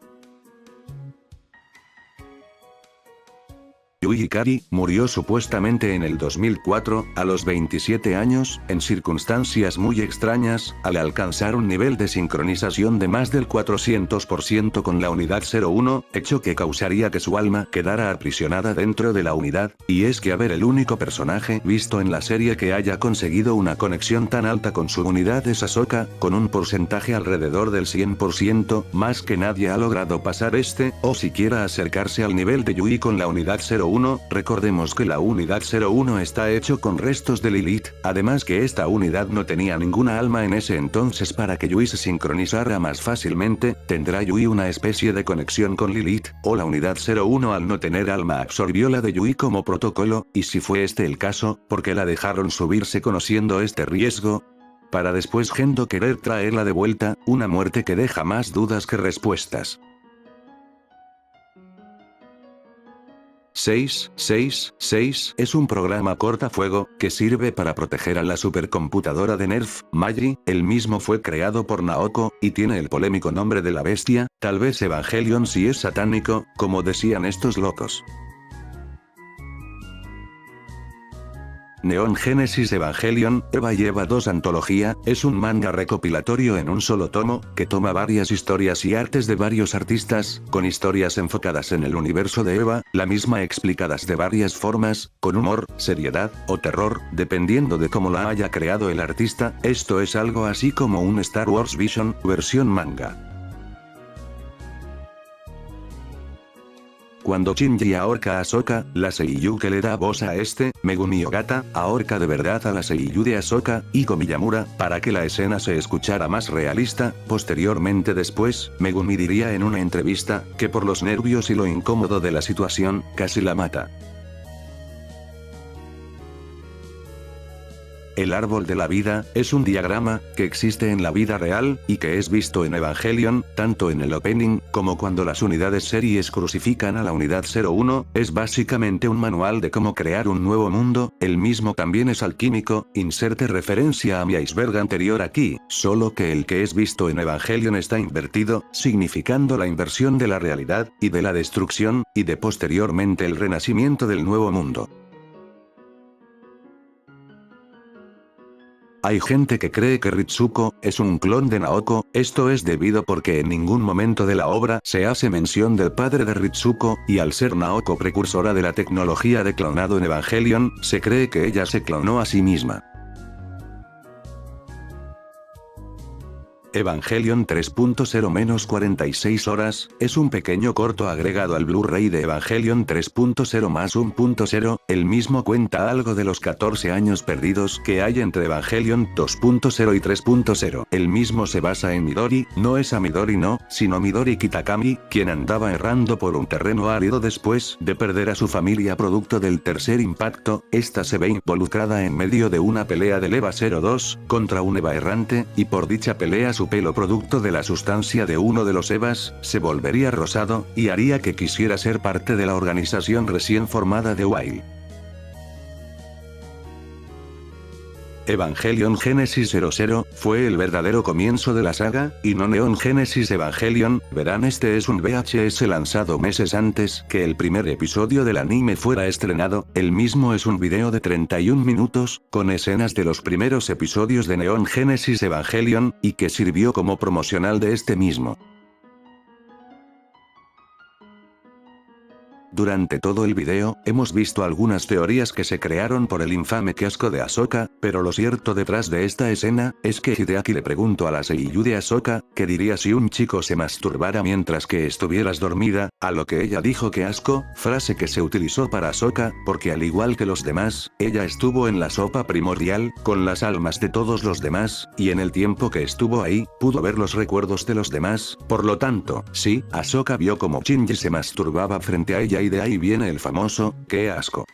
Yui Hikari murió supuestamente en el 2004, a los 27 años, en circunstancias muy extrañas, al alcanzar un nivel de sincronización de más del 400% con la unidad 01, hecho que causaría que su alma quedara aprisionada dentro de la unidad, y es que haber el único personaje visto en la serie que haya conseguido una conexión tan alta con su unidad es Ahsoka, con un porcentaje alrededor del 100%, más que nadie ha logrado pasar o siquiera acercarse al nivel de Yui con la unidad 01. Recordemos que la unidad 01 está hecho con restos de Lilith, además que esta unidad no tenía ninguna alma en ese entonces. Para que Yui se sincronizara más fácilmente, tendrá Yui una especie de conexión con Lilith, o la unidad 01 al no tener alma absorbió la de Yui como protocolo, y si fue este el caso, ¿por qué la dejaron subirse conociendo este riesgo? Para después Gendo querer traerla de vuelta, una muerte que deja más dudas que respuestas. 666 es un programa cortafuego, que sirve para proteger a la supercomputadora de Nerf, Magi, el mismo fue creado por Naoko, y tiene el polémico nombre de la bestia, tal vez Evangelion si es satánico, como decían estos locos. Neon Genesis Evangelion, Eva y Eva 2 Antología, es un manga recopilatorio en un solo tomo, que toma varias historias y artes de varios artistas, con historias enfocadas en el universo de Eva, la misma explicadas de varias formas, con humor, seriedad, o terror, dependiendo de cómo la haya creado el artista. Esto es algo así como un Star Wars Vision, versión manga. Cuando Shinji ahorca a Ahsoka, la seiyuu que le da voz a Megumi Ogata, ahorca de verdad a la seiyuu de Ahsoka, Iko Miyamura, para que la escena se escuchara más realista. Posteriormente después, Megumi diría en una entrevista, que por los nervios y lo incómodo de la situación, casi la mata. El árbol de la vida, es un diagrama, que existe en la vida real, y que es visto en Evangelion, tanto en el opening, como cuando las unidades series crucifican a la unidad 01, es básicamente un manual de cómo crear un nuevo mundo, el mismo también es alquímico, inserte referencia a mi iceberg anterior aquí, solo que el que es visto en Evangelion está invertido, significando la inversión de la realidad, y de la destrucción, y de posteriormente el renacimiento del nuevo mundo. Hay gente que cree que Ritsuko es un clon de Naoko, esto es debido porque en ningún momento de la obra se hace mención del padre de Ritsuko, y al ser Naoko precursora de la tecnología de clonado en Evangelion, se cree que ella se clonó a sí misma. Evangelion 3.0 menos 46 horas, es un pequeño corto agregado al Blu-ray de Evangelion 3.0 más 1.0, el mismo cuenta algo de los 14 años perdidos que hay entre Evangelion 2.0 y 3.0. El mismo se basa en Midori, no es a Midori no, sino Midori Kitakami, quien andaba errando por un terreno árido después de perder a su familia producto del tercer impacto. Esta se ve involucrada en medio de una pelea del EVA 02, contra un EVA errante, y por dicha pelea su pelo producto de la sustancia de uno de los EVAs, se volvería rosado, y haría que quisiera ser parte de la organización recién formada de Wild. Evangelion Genesis 00, fue el verdadero comienzo de la saga, y no Neon Genesis Evangelion. Verán, este es un VHS lanzado meses antes que el primer episodio del anime fuera estrenado. El mismo es un video de 31 minutos, con escenas de los primeros episodios de Neon Genesis Evangelion, y que sirvió como promocional de este mismo. Durante todo el video, hemos visto algunas teorías que se crearon por el infame casco de Ahsoka, pero lo cierto detrás de esta escena, es que Hideaki le preguntó a la seiyuu de Ahsoka, ¿qué diría si un chico se masturbara mientras que estuvieras dormida? A lo que ella dijo que asco, frase que se utilizó para Ahsoka, porque al igual que los demás, ella estuvo en la sopa primordial, con las almas de todos los demás, y en el tiempo que estuvo ahí, pudo ver los recuerdos de los demás, por lo tanto, sí, Ahsoka vio como Shinji se masturbaba frente a ella y de ahí viene el famoso, ¡qué asco!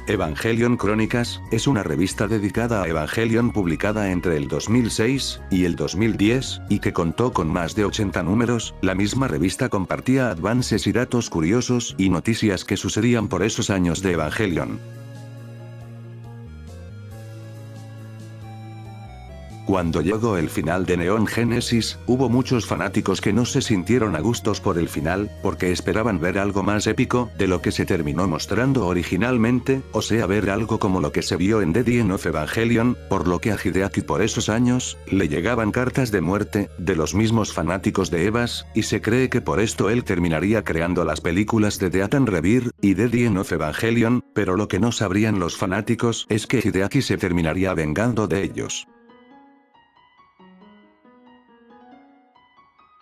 Evangelion Crónicas, es una revista dedicada a Evangelion publicada entre el 2006 y el 2010, y que contó con más de 80 números. La misma revista compartía avances y datos curiosos y noticias que sucedían por esos años de Evangelion. Cuando llegó el final de Neon Genesis, hubo muchos fanáticos que no se sintieron a gustos por el final, porque esperaban ver algo más épico de lo que se terminó mostrando originalmente, o sea ver algo como lo que se vio en The End of Evangelion, por lo que a Hideaki por esos años, le llegaban cartas de muerte, de los mismos fanáticos de EVAs, y se cree que por esto él terminaría creando las películas de Deatan Rebirth y The End of Evangelion, pero lo que no sabrían los fanáticos es que Hideaki se terminaría vengando de ellos.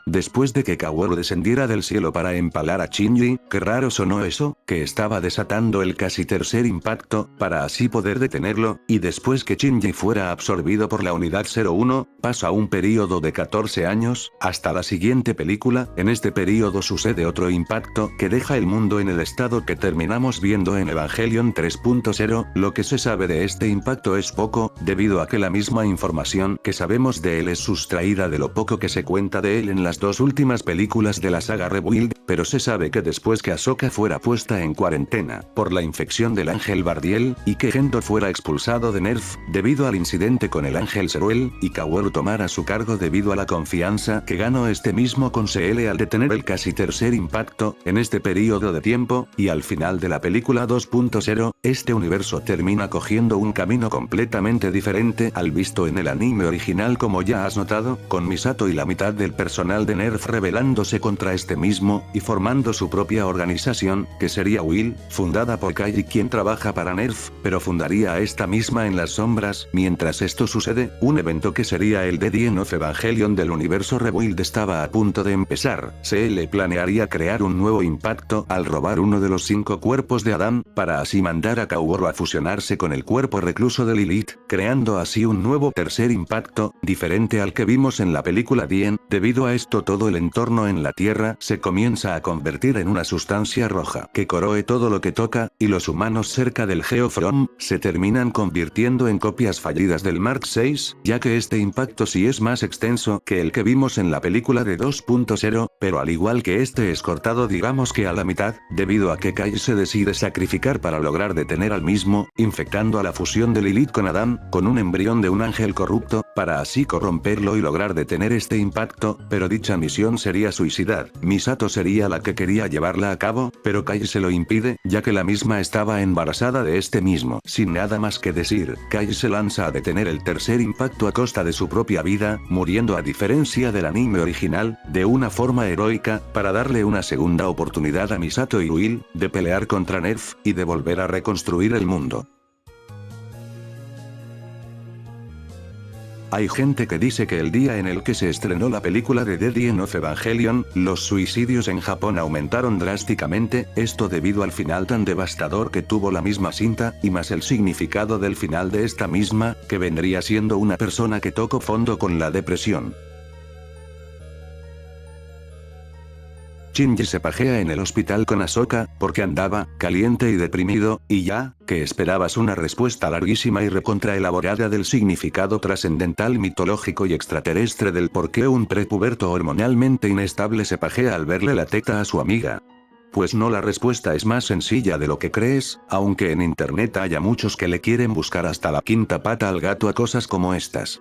Después de que Kaworu descendiera del cielo para empalar a Shinji, qué raro sonó eso, que estaba desatando el casi tercer impacto, para así poder detenerlo, y después que Shinji fuera absorbido por la unidad 01, pasa un período de 14 años, hasta la siguiente película. En este período sucede otro impacto, que deja el mundo en el estado que terminamos viendo en Evangelion 3.0, lo que se sabe de este impacto es poco, debido a que la misma información que sabemos de él es sustraída de lo poco que se cuenta de él en las dos últimas películas de la saga Rebuild, pero se sabe que después que Ahsoka fuera puesta en cuarentena por la infección del ángel Bardiel, y que Gendo fuera expulsado de Nerf debido al incidente con el ángel Zeruel, y Kaworu tomara su cargo debido a la confianza que ganó este mismo con CL al detener el casi tercer impacto en este periodo de tiempo, y al final de la película 2.0, este universo termina cogiendo un camino completamente diferente al visto en el anime original, como ya has notado, con Misato y la mitad del personal de Nerf rebelándose contra este mismo, y formando su propia organización, que sería Will, fundada por Kairi, quien trabaja para Nerf, pero fundaría a esta misma en las sombras. Mientras esto sucede, un evento que sería el The End of Evangelion del universo Rebuild estaba a punto de empezar. CL planearía crear un nuevo impacto al robar uno de los 5 cuerpos de Adán, para así mandar a Kaworu a fusionarse con el cuerpo recluso de Lilith, creando así un nuevo tercer impacto, diferente al que vimos en la película The End. Debido a esto, todo el entorno en la Tierra se comienza a convertir en una sustancia roja que corroe todo lo que toca, y los humanos cerca del Geofrom se terminan convirtiendo en copias fallidas del Mark VI, ya que este impacto sí es más extenso que el que vimos en la película de 2.0, pero al igual que este es cortado digamos que a la mitad, debido a que Kai se decide sacrificar para lograr detener al mismo, infectando a la fusión de Lilith con Adán, con un embrión de un ángel corrupto, para así corromperlo y lograr detener este impacto, pero dicha misión sería suicida. Misato sería la que quería llevarla a cabo, pero Kai se lo impide, ya que la misma estaba embarazada de este mismo. Sin nada más que decir, Kai se lanza a detener el tercer impacto a costa de su propia vida, muriendo a diferencia del anime original, de una forma heroica, para darle una segunda oportunidad a Misato y Will, de pelear contra Nerf, y de volver a reconstruir el mundo. Hay gente que dice que el día en el que se estrenó la película de The End of Evangelion, los suicidios en Japón aumentaron drásticamente, esto debido al final tan devastador que tuvo la misma cinta, y más el significado del final de esta misma, que vendría siendo una persona que tocó fondo con la depresión. Shinji se pajea en el hospital con Ahsoka, porque andaba, caliente y deprimido, y ya, que esperabas una respuesta larguísima y recontraelaborada del significado trascendental mitológico y extraterrestre del por qué un prepuberto hormonalmente inestable se pajea al verle la teta a su amiga. Pues no, la respuesta es más sencilla de lo que crees, aunque en internet haya muchos que le quieren buscar hasta la quinta pata al gato a cosas como estas.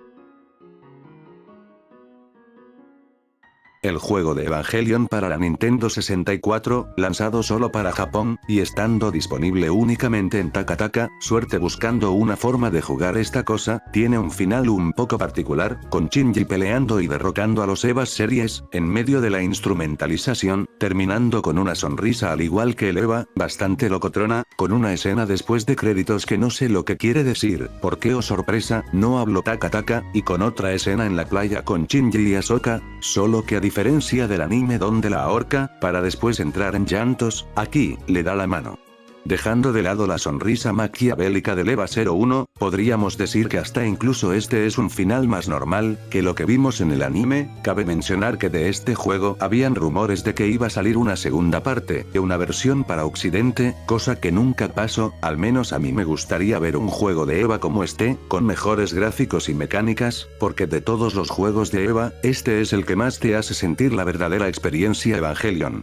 El juego de Evangelion para la Nintendo 64, lanzado solo para Japón, y estando disponible únicamente en Takataka, suerte buscando una forma de jugar esta cosa, tiene un final un poco particular, con Shinji peleando y derrocando a los Evas series, en medio de la instrumentalización, terminando con una sonrisa al igual que el Eva, bastante locotrona, con una escena después de créditos que no sé lo que quiere decir, porque oh sorpresa, no hablo Takataka, y con otra escena en la playa con Shinji y Ahsoka, solo que a diferencia del anime donde la ahorca, para después entrar en llantos, aquí, le da la mano. Dejando de lado la sonrisa maquiavélica del Eva 01, podríamos decir que hasta incluso este es un final más normal, que lo que vimos en el anime. Cabe mencionar que de este juego habían rumores de que iba a salir una segunda parte, de una versión para Occidente, cosa que nunca pasó, al menos a mí me gustaría ver un juego de Eva como este, con mejores gráficos y mecánicas, porque de todos los juegos de Eva, este es el que más te hace sentir la verdadera experiencia Evangelion.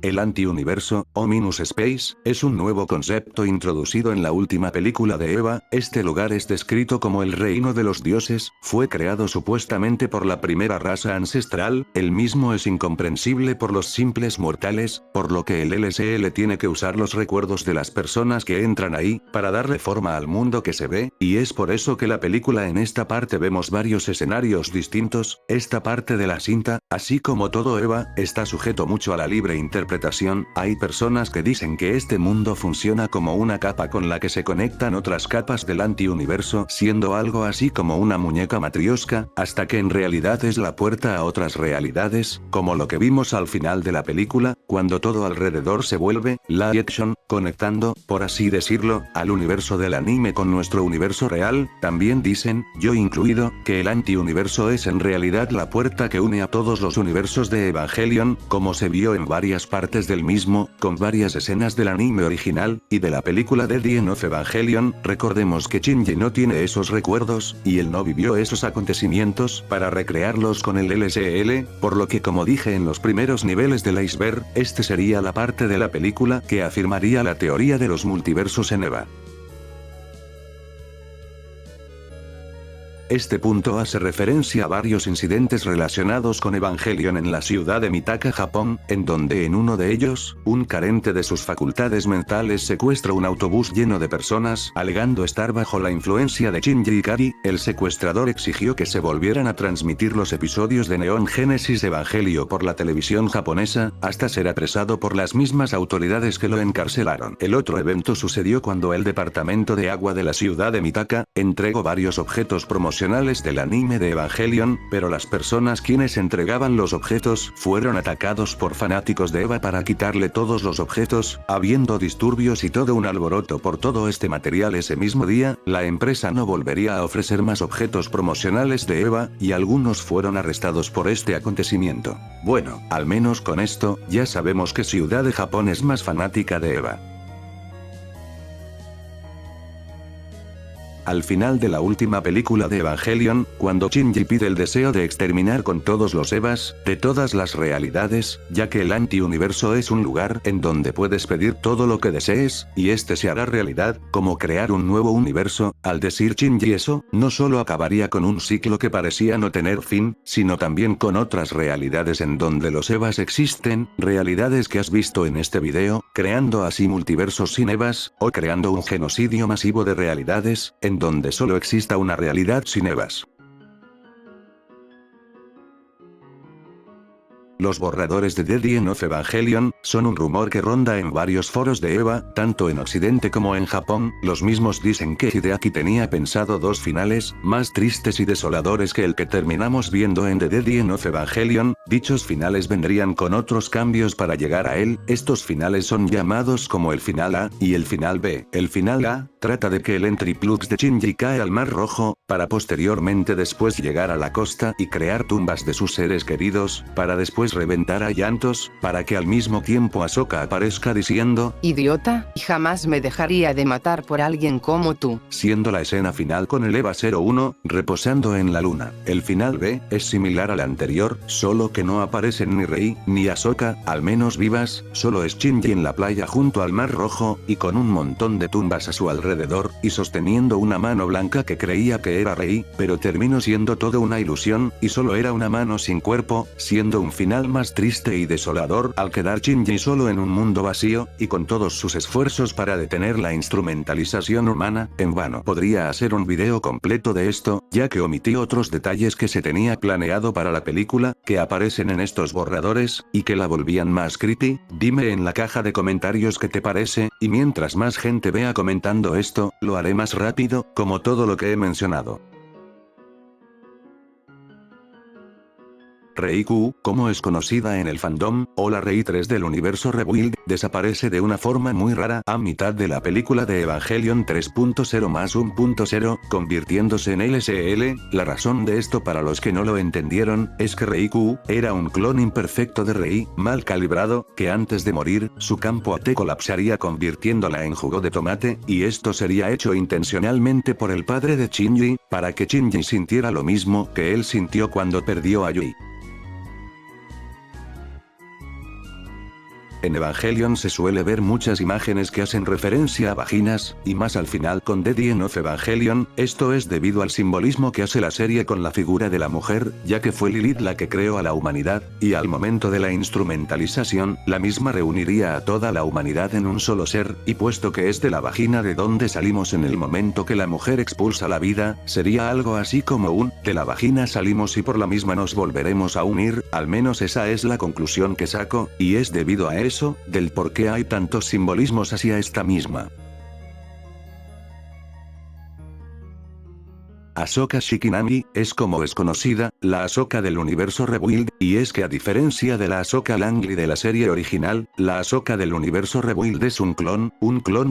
El antiuniverso, o Minus Space, es un nuevo concepto introducido en la última película de Eva. Este lugar es descrito como el reino de los dioses, fue creado supuestamente por la primera raza ancestral, el mismo es incomprensible por los simples mortales, por lo que el LSL tiene que usar los recuerdos de las personas que entran ahí, para darle forma al mundo que se ve, y es por eso que la película en esta parte vemos varios escenarios distintos. Esta parte de la cinta, así como todo Eva, está sujeto mucho a la libre interpretación. Hay personas que dicen que este mundo funciona como una capa con la que se conectan otras capas del antiuniverso, siendo algo así como una muñeca matrioska, hasta que en realidad es la puerta a otras realidades, como lo que vimos al final de la película, cuando todo alrededor se vuelve live action, conectando, por así decirlo, al universo del anime con nuestro universo real. También dicen, yo incluido, que el antiuniverso es en realidad la puerta que une a todos los universos de Evangelion, como se vio en varias partes del mismo, con varias escenas del anime original, y de la película de The End of Evangelion. Recordemos que Shinji no tiene esos recuerdos, y él no vivió esos acontecimientos para recrearlos con el LSL, por lo que como dije en los primeros niveles del iceberg, este sería la parte de la película que afirmaría la teoría de los multiversos en Eva. Este punto hace referencia a varios incidentes relacionados con Evangelion en la ciudad de Mitaka, Japón, en donde en uno de ellos, un carente de sus facultades mentales secuestra un autobús lleno de personas, alegando estar bajo la influencia de Shinji Ikari. El secuestrador exigió que se volvieran a transmitir los episodios de Neon Genesis Evangelio por la televisión japonesa, hasta ser apresado por las mismas autoridades que lo encarcelaron. El otro evento sucedió cuando el departamento de agua de la ciudad de Mitaka entregó varios objetos promocionales del anime de Evangelion, pero las personas quienes entregaban los objetos fueron atacados por fanáticos de Eva para quitarle todos los objetos, habiendo disturbios y todo un alboroto por todo este material. Ese mismo día, la empresa no volvería a ofrecer más objetos promocionales de Eva, y algunos fueron arrestados por este acontecimiento. Bueno, al menos con esto, ya sabemos que Ciudad de Japón es más fanática de Eva. Al final de la última película de Evangelion, cuando Shinji pide el deseo de exterminar con todos los Evas, de todas las realidades, ya que el antiuniverso es un lugar en donde puedes pedir todo lo que desees, y este se hará realidad, como crear un nuevo universo. Al decir Shinji eso, no solo acabaría con un ciclo que parecía no tener fin, sino también con otras realidades en donde los Evas existen, realidades que has visto en este video, creando así multiversos sin Evas, o creando un genocidio masivo de realidades, en donde solo exista una realidad sin Evas. Los borradores de The End of Evangelion son un rumor que ronda en varios foros de EVA, tanto en Occidente como en Japón. Los mismos dicen que Hideaki tenía pensado dos finales, más tristes y desoladores que el que terminamos viendo en The End of Evangelion. Dichos finales vendrían con otros cambios para llegar a él. Estos finales son llamados como el final A y el final B. El final A trata de que el Entry Flux de Shinji cae al Mar Rojo, para posteriormente después llegar a la costa y crear tumbas de sus seres queridos, para después reventar a llantos, para que al mismo tiempo Ahsoka aparezca diciendo: idiota, jamás me dejaría de matar por alguien como tú. Siendo la escena final con el EVA 01, reposando en la luna. El final B es similar al anterior, solo que no aparecen ni Rey, ni Ahsoka, al menos vivas, solo es Shinji en la playa junto al Mar Rojo, y con un montón de tumbas a su alrededor, y sosteniendo una mano blanca que creía que era Rey, pero terminó siendo todo una ilusión, y solo era una mano sin cuerpo, siendo un final más triste y desolador al quedar Shinji solo en un mundo vacío, y con todos sus esfuerzos para detener la instrumentalización humana, en vano. Podría hacer un video completo de esto, ya que omití otros detalles que se tenía planeado para la película, que aparecen en estos borradores, y que la volvían más creepy. Dime en la caja de comentarios qué te parece, y mientras más gente vea comentando esto, lo haré más rápido, como todo lo que he mencionado. Rei Q, como es conocida en el fandom, o la Rey 3 del universo Rebuild, desaparece de una forma muy rara a mitad de la película de Evangelion 3.0 más 1.0, convirtiéndose en LSL. La razón de esto, para los que no lo entendieron, es que Rei Q era un clon imperfecto de Rey, mal calibrado, que antes de morir, su campo AT colapsaría convirtiéndola en jugo de tomate, y esto sería hecho intencionalmente por el padre de Shinji, para que Shinji sintiera lo mismo que él sintió cuando perdió a Yui. En Evangelion se suele ver muchas imágenes que hacen referencia a vaginas, y más al final con The End of Evangelion. Esto es debido al simbolismo que hace la serie con la figura de la mujer, ya que fue Lilith la que creó a la humanidad, y al momento de la instrumentalización, la misma reuniría a toda la humanidad en un solo ser, y puesto que es de la vagina de donde salimos en el momento que la mujer expulsa la vida, sería algo así como un, de la vagina salimos y por la misma nos volveremos a unir. Al menos esa es la conclusión que saco, y es debido a eso, del por qué hay tantos simbolismos hacia esta misma. Ahsoka Shikinami, es como es conocida, la Ahsoka del universo Rebuild, y es que a diferencia de la Ahsoka Langley de la serie original, la Ahsoka del universo Rebuild es un clon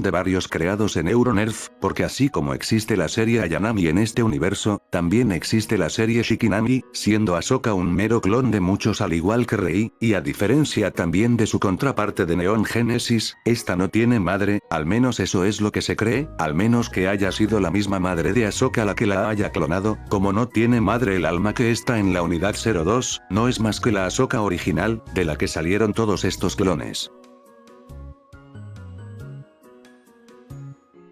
de varios creados en Euronerf, porque así como existe la serie Ayanami en este universo, también existe la serie Shikinami, siendo Ahsoka un mero clon de muchos al igual que Rey, y a diferencia también de su contraparte de Neon Genesis, esta no tiene madre, al menos eso es lo que se cree, al menos que haya sido la misma madre de Ahsoka la que la haya clonado. Como no tiene madre, el alma que está en la unidad 02, no es más que la Ahsoka original, de la que salieron todos estos clones.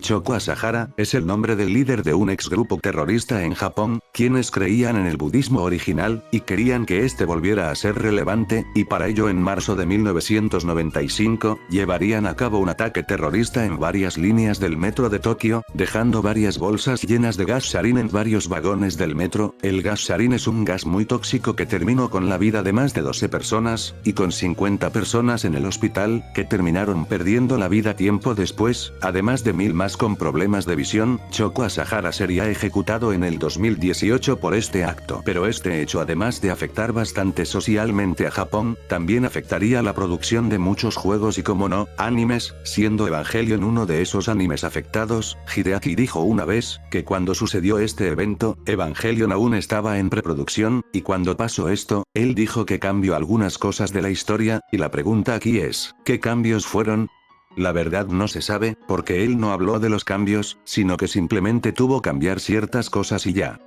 Shoko Asahara, es el nombre del líder de un ex grupo terrorista en Japón, quienes creían en el budismo original, y querían que este volviera a ser relevante, y para ello en marzo de 1995, llevarían a cabo un ataque terrorista en varias líneas del metro de Tokio, dejando varias bolsas llenas de gas sarin en varios vagones del metro. El gas sarin es un gas muy tóxico que terminó con la vida de más de 12 personas, y con 50 personas en el hospital, que terminaron perdiendo la vida tiempo después, además de 1000 más con problemas de visión. Shoko Asahara sería ejecutado en el 2018 por este acto. Pero este hecho, además de afectar bastante socialmente a Japón, también afectaría la producción de muchos juegos y, como no, animes, siendo Evangelion uno de esos animes afectados. Hideaki dijo una vez, que cuando sucedió este evento, Evangelion aún estaba en preproducción, y cuando pasó esto, él dijo que cambió algunas cosas de la historia, y la pregunta aquí es, ¿qué cambios fueron? La verdad no se sabe, porque él no habló de los cambios, sino que simplemente tuvo que cambiar ciertas cosas y ya.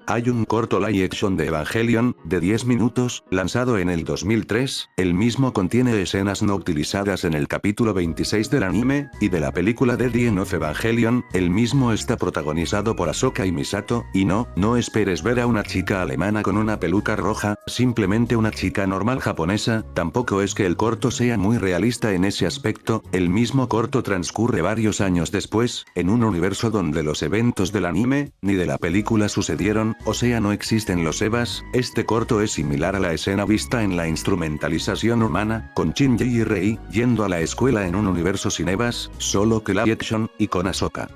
Hay un corto live action de Evangelion, de 10 minutos, lanzado en el 2003, el mismo contiene escenas no utilizadas en el capítulo 26 del anime, y de la película The End of Evangelion. El mismo está protagonizado por Ahsoka y Misato, y no esperes ver a una chica alemana con una peluca roja, simplemente una chica normal japonesa. Tampoco es que el corto sea muy realista en ese aspecto, el mismo corto transcurre varios años después, en un universo donde los eventos del anime, ni de la película sucedieron, o sea no existen los Evas. Este corto es similar a la escena vista en la instrumentalización humana, con Shinji y Rei, yendo a la escuela en un universo sin Evas, solo que live action, y con Ahsoka.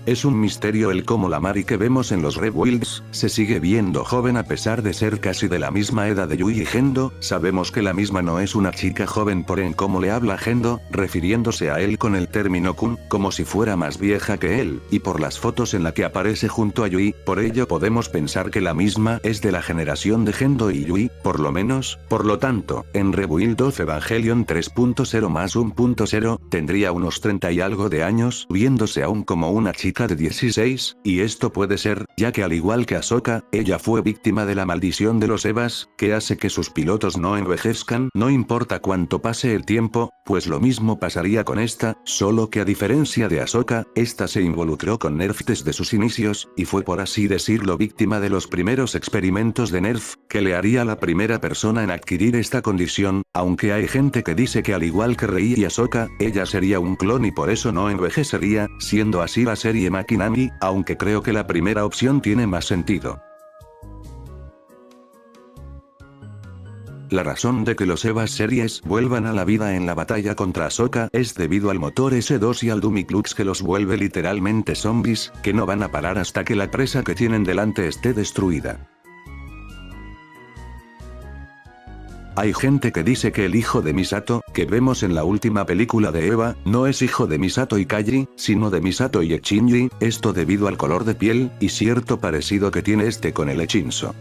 Es un misterio el cómo la Mari que vemos en los Rebuilds, se sigue viendo joven a pesar de ser casi de la misma edad de Yui y Gendo. Sabemos que la misma no es una chica joven por en cómo le habla Gendo, refiriéndose a él con el término kun, como si fuera más vieja que él, y por las fotos en la que aparece junto a Yui, por ello podemos pensar que la misma es de la generación de Gendo y Yui, por lo menos. Por lo tanto, en Rebuild of Evangelion 3.0 más 1.0, tendría unos 30 y algo de años, viéndose aún como una chica de 16, y esto puede ser, ya que al igual que Ahsoka, ella fue víctima de la maldición de los Evas, que hace que sus pilotos no envejezcan, no importa cuánto pase el tiempo, pues lo mismo pasaría con esta, solo que a diferencia de Ahsoka, esta se involucró con Nerf desde sus inicios, y fue por así decirlo víctima de los primeros experimentos de Nerf, que le haría la primera persona en adquirir esta condición, aunque hay gente que dice que al igual que Rei y Ahsoka, ella sería un clon y por eso no envejecería, siendo así la serie Makinami, aunque creo que la primera opción tiene más sentido. La razón de que los Evas series vuelvan a la vida en la batalla contra Ahsoka es debido al motor S2 y al Dummy-Clux que los vuelve literalmente zombies, que no van a parar hasta que la presa que tienen delante esté destruida. Hay gente que dice que el hijo de Misato, que vemos en la última película de Eva, no es hijo de Misato y Kaji, sino de Misato y Echinji, esto debido al color de piel, y cierto parecido que tiene este con el Echinso.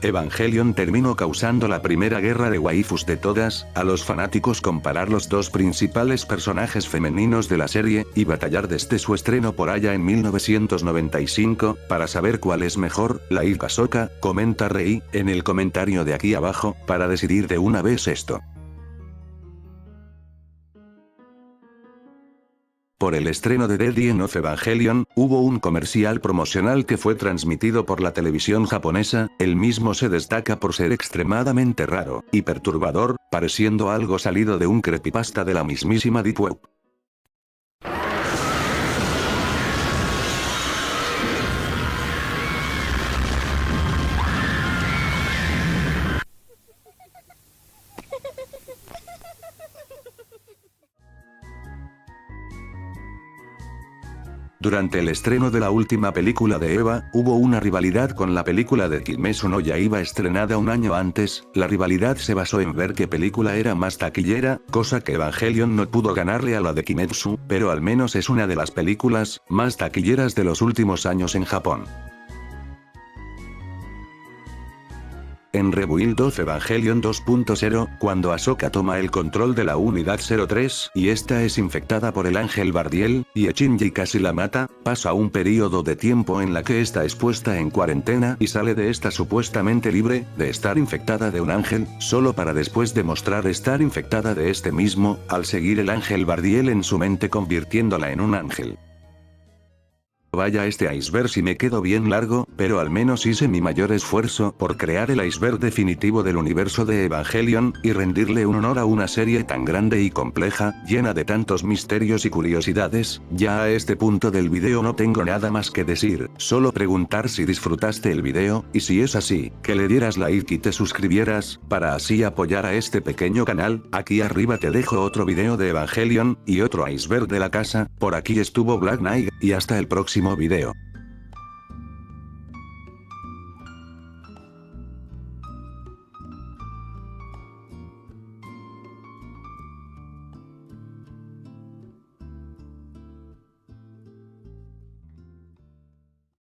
Evangelion terminó causando la primera guerra de waifus de todas, a los fanáticos comparar los dos principales personajes femeninos de la serie, y batallar desde su estreno por allá en 1995, para saber cuál es mejor, la Ika Ahsoka, comenta Rei, en el comentario de aquí abajo, para decidir de una vez esto. Por el estreno de The End of Evangelion, hubo un comercial promocional que fue transmitido por la televisión japonesa, el mismo se destaca por ser extremadamente raro, y perturbador, pareciendo algo salido de un creepypasta de la mismísima Deep Web. Durante el estreno de la última película de Eva, hubo una rivalidad con la película de Kimetsu no Yaiba estrenada un año antes. La rivalidad se basó en ver qué película era más taquillera, cosa que Evangelion no pudo ganarle a la de Kimetsu, pero al menos es una de las películas más taquilleras de los últimos años en Japón. En Rebuild of Evangelion 2.0, cuando Ahsoka toma el control de la Unidad 03, y esta es infectada por el Ángel Bardiel, y Echinji casi la mata, pasa un periodo de tiempo en la que está expuesta en cuarentena y sale de esta supuestamente libre, de estar infectada de un ángel, solo para después demostrar estar infectada de este mismo, al seguir el Ángel Bardiel en su mente convirtiéndola en un ángel. Vaya este iceberg si me quedo bien largo, pero al menos hice mi mayor esfuerzo por crear el iceberg definitivo del universo de Evangelion, y rendirle un honor a una serie tan grande y compleja, llena de tantos misterios y curiosidades. Ya a este punto del video no tengo nada más que decir, solo preguntar si disfrutaste el video, y si es así, que le dieras like y te suscribieras, para así apoyar a este pequeño canal. Aquí arriba te dejo otro video de Evangelion, y otro iceberg de la casa. Por aquí estuvo Black Knight, y hasta el próximo video.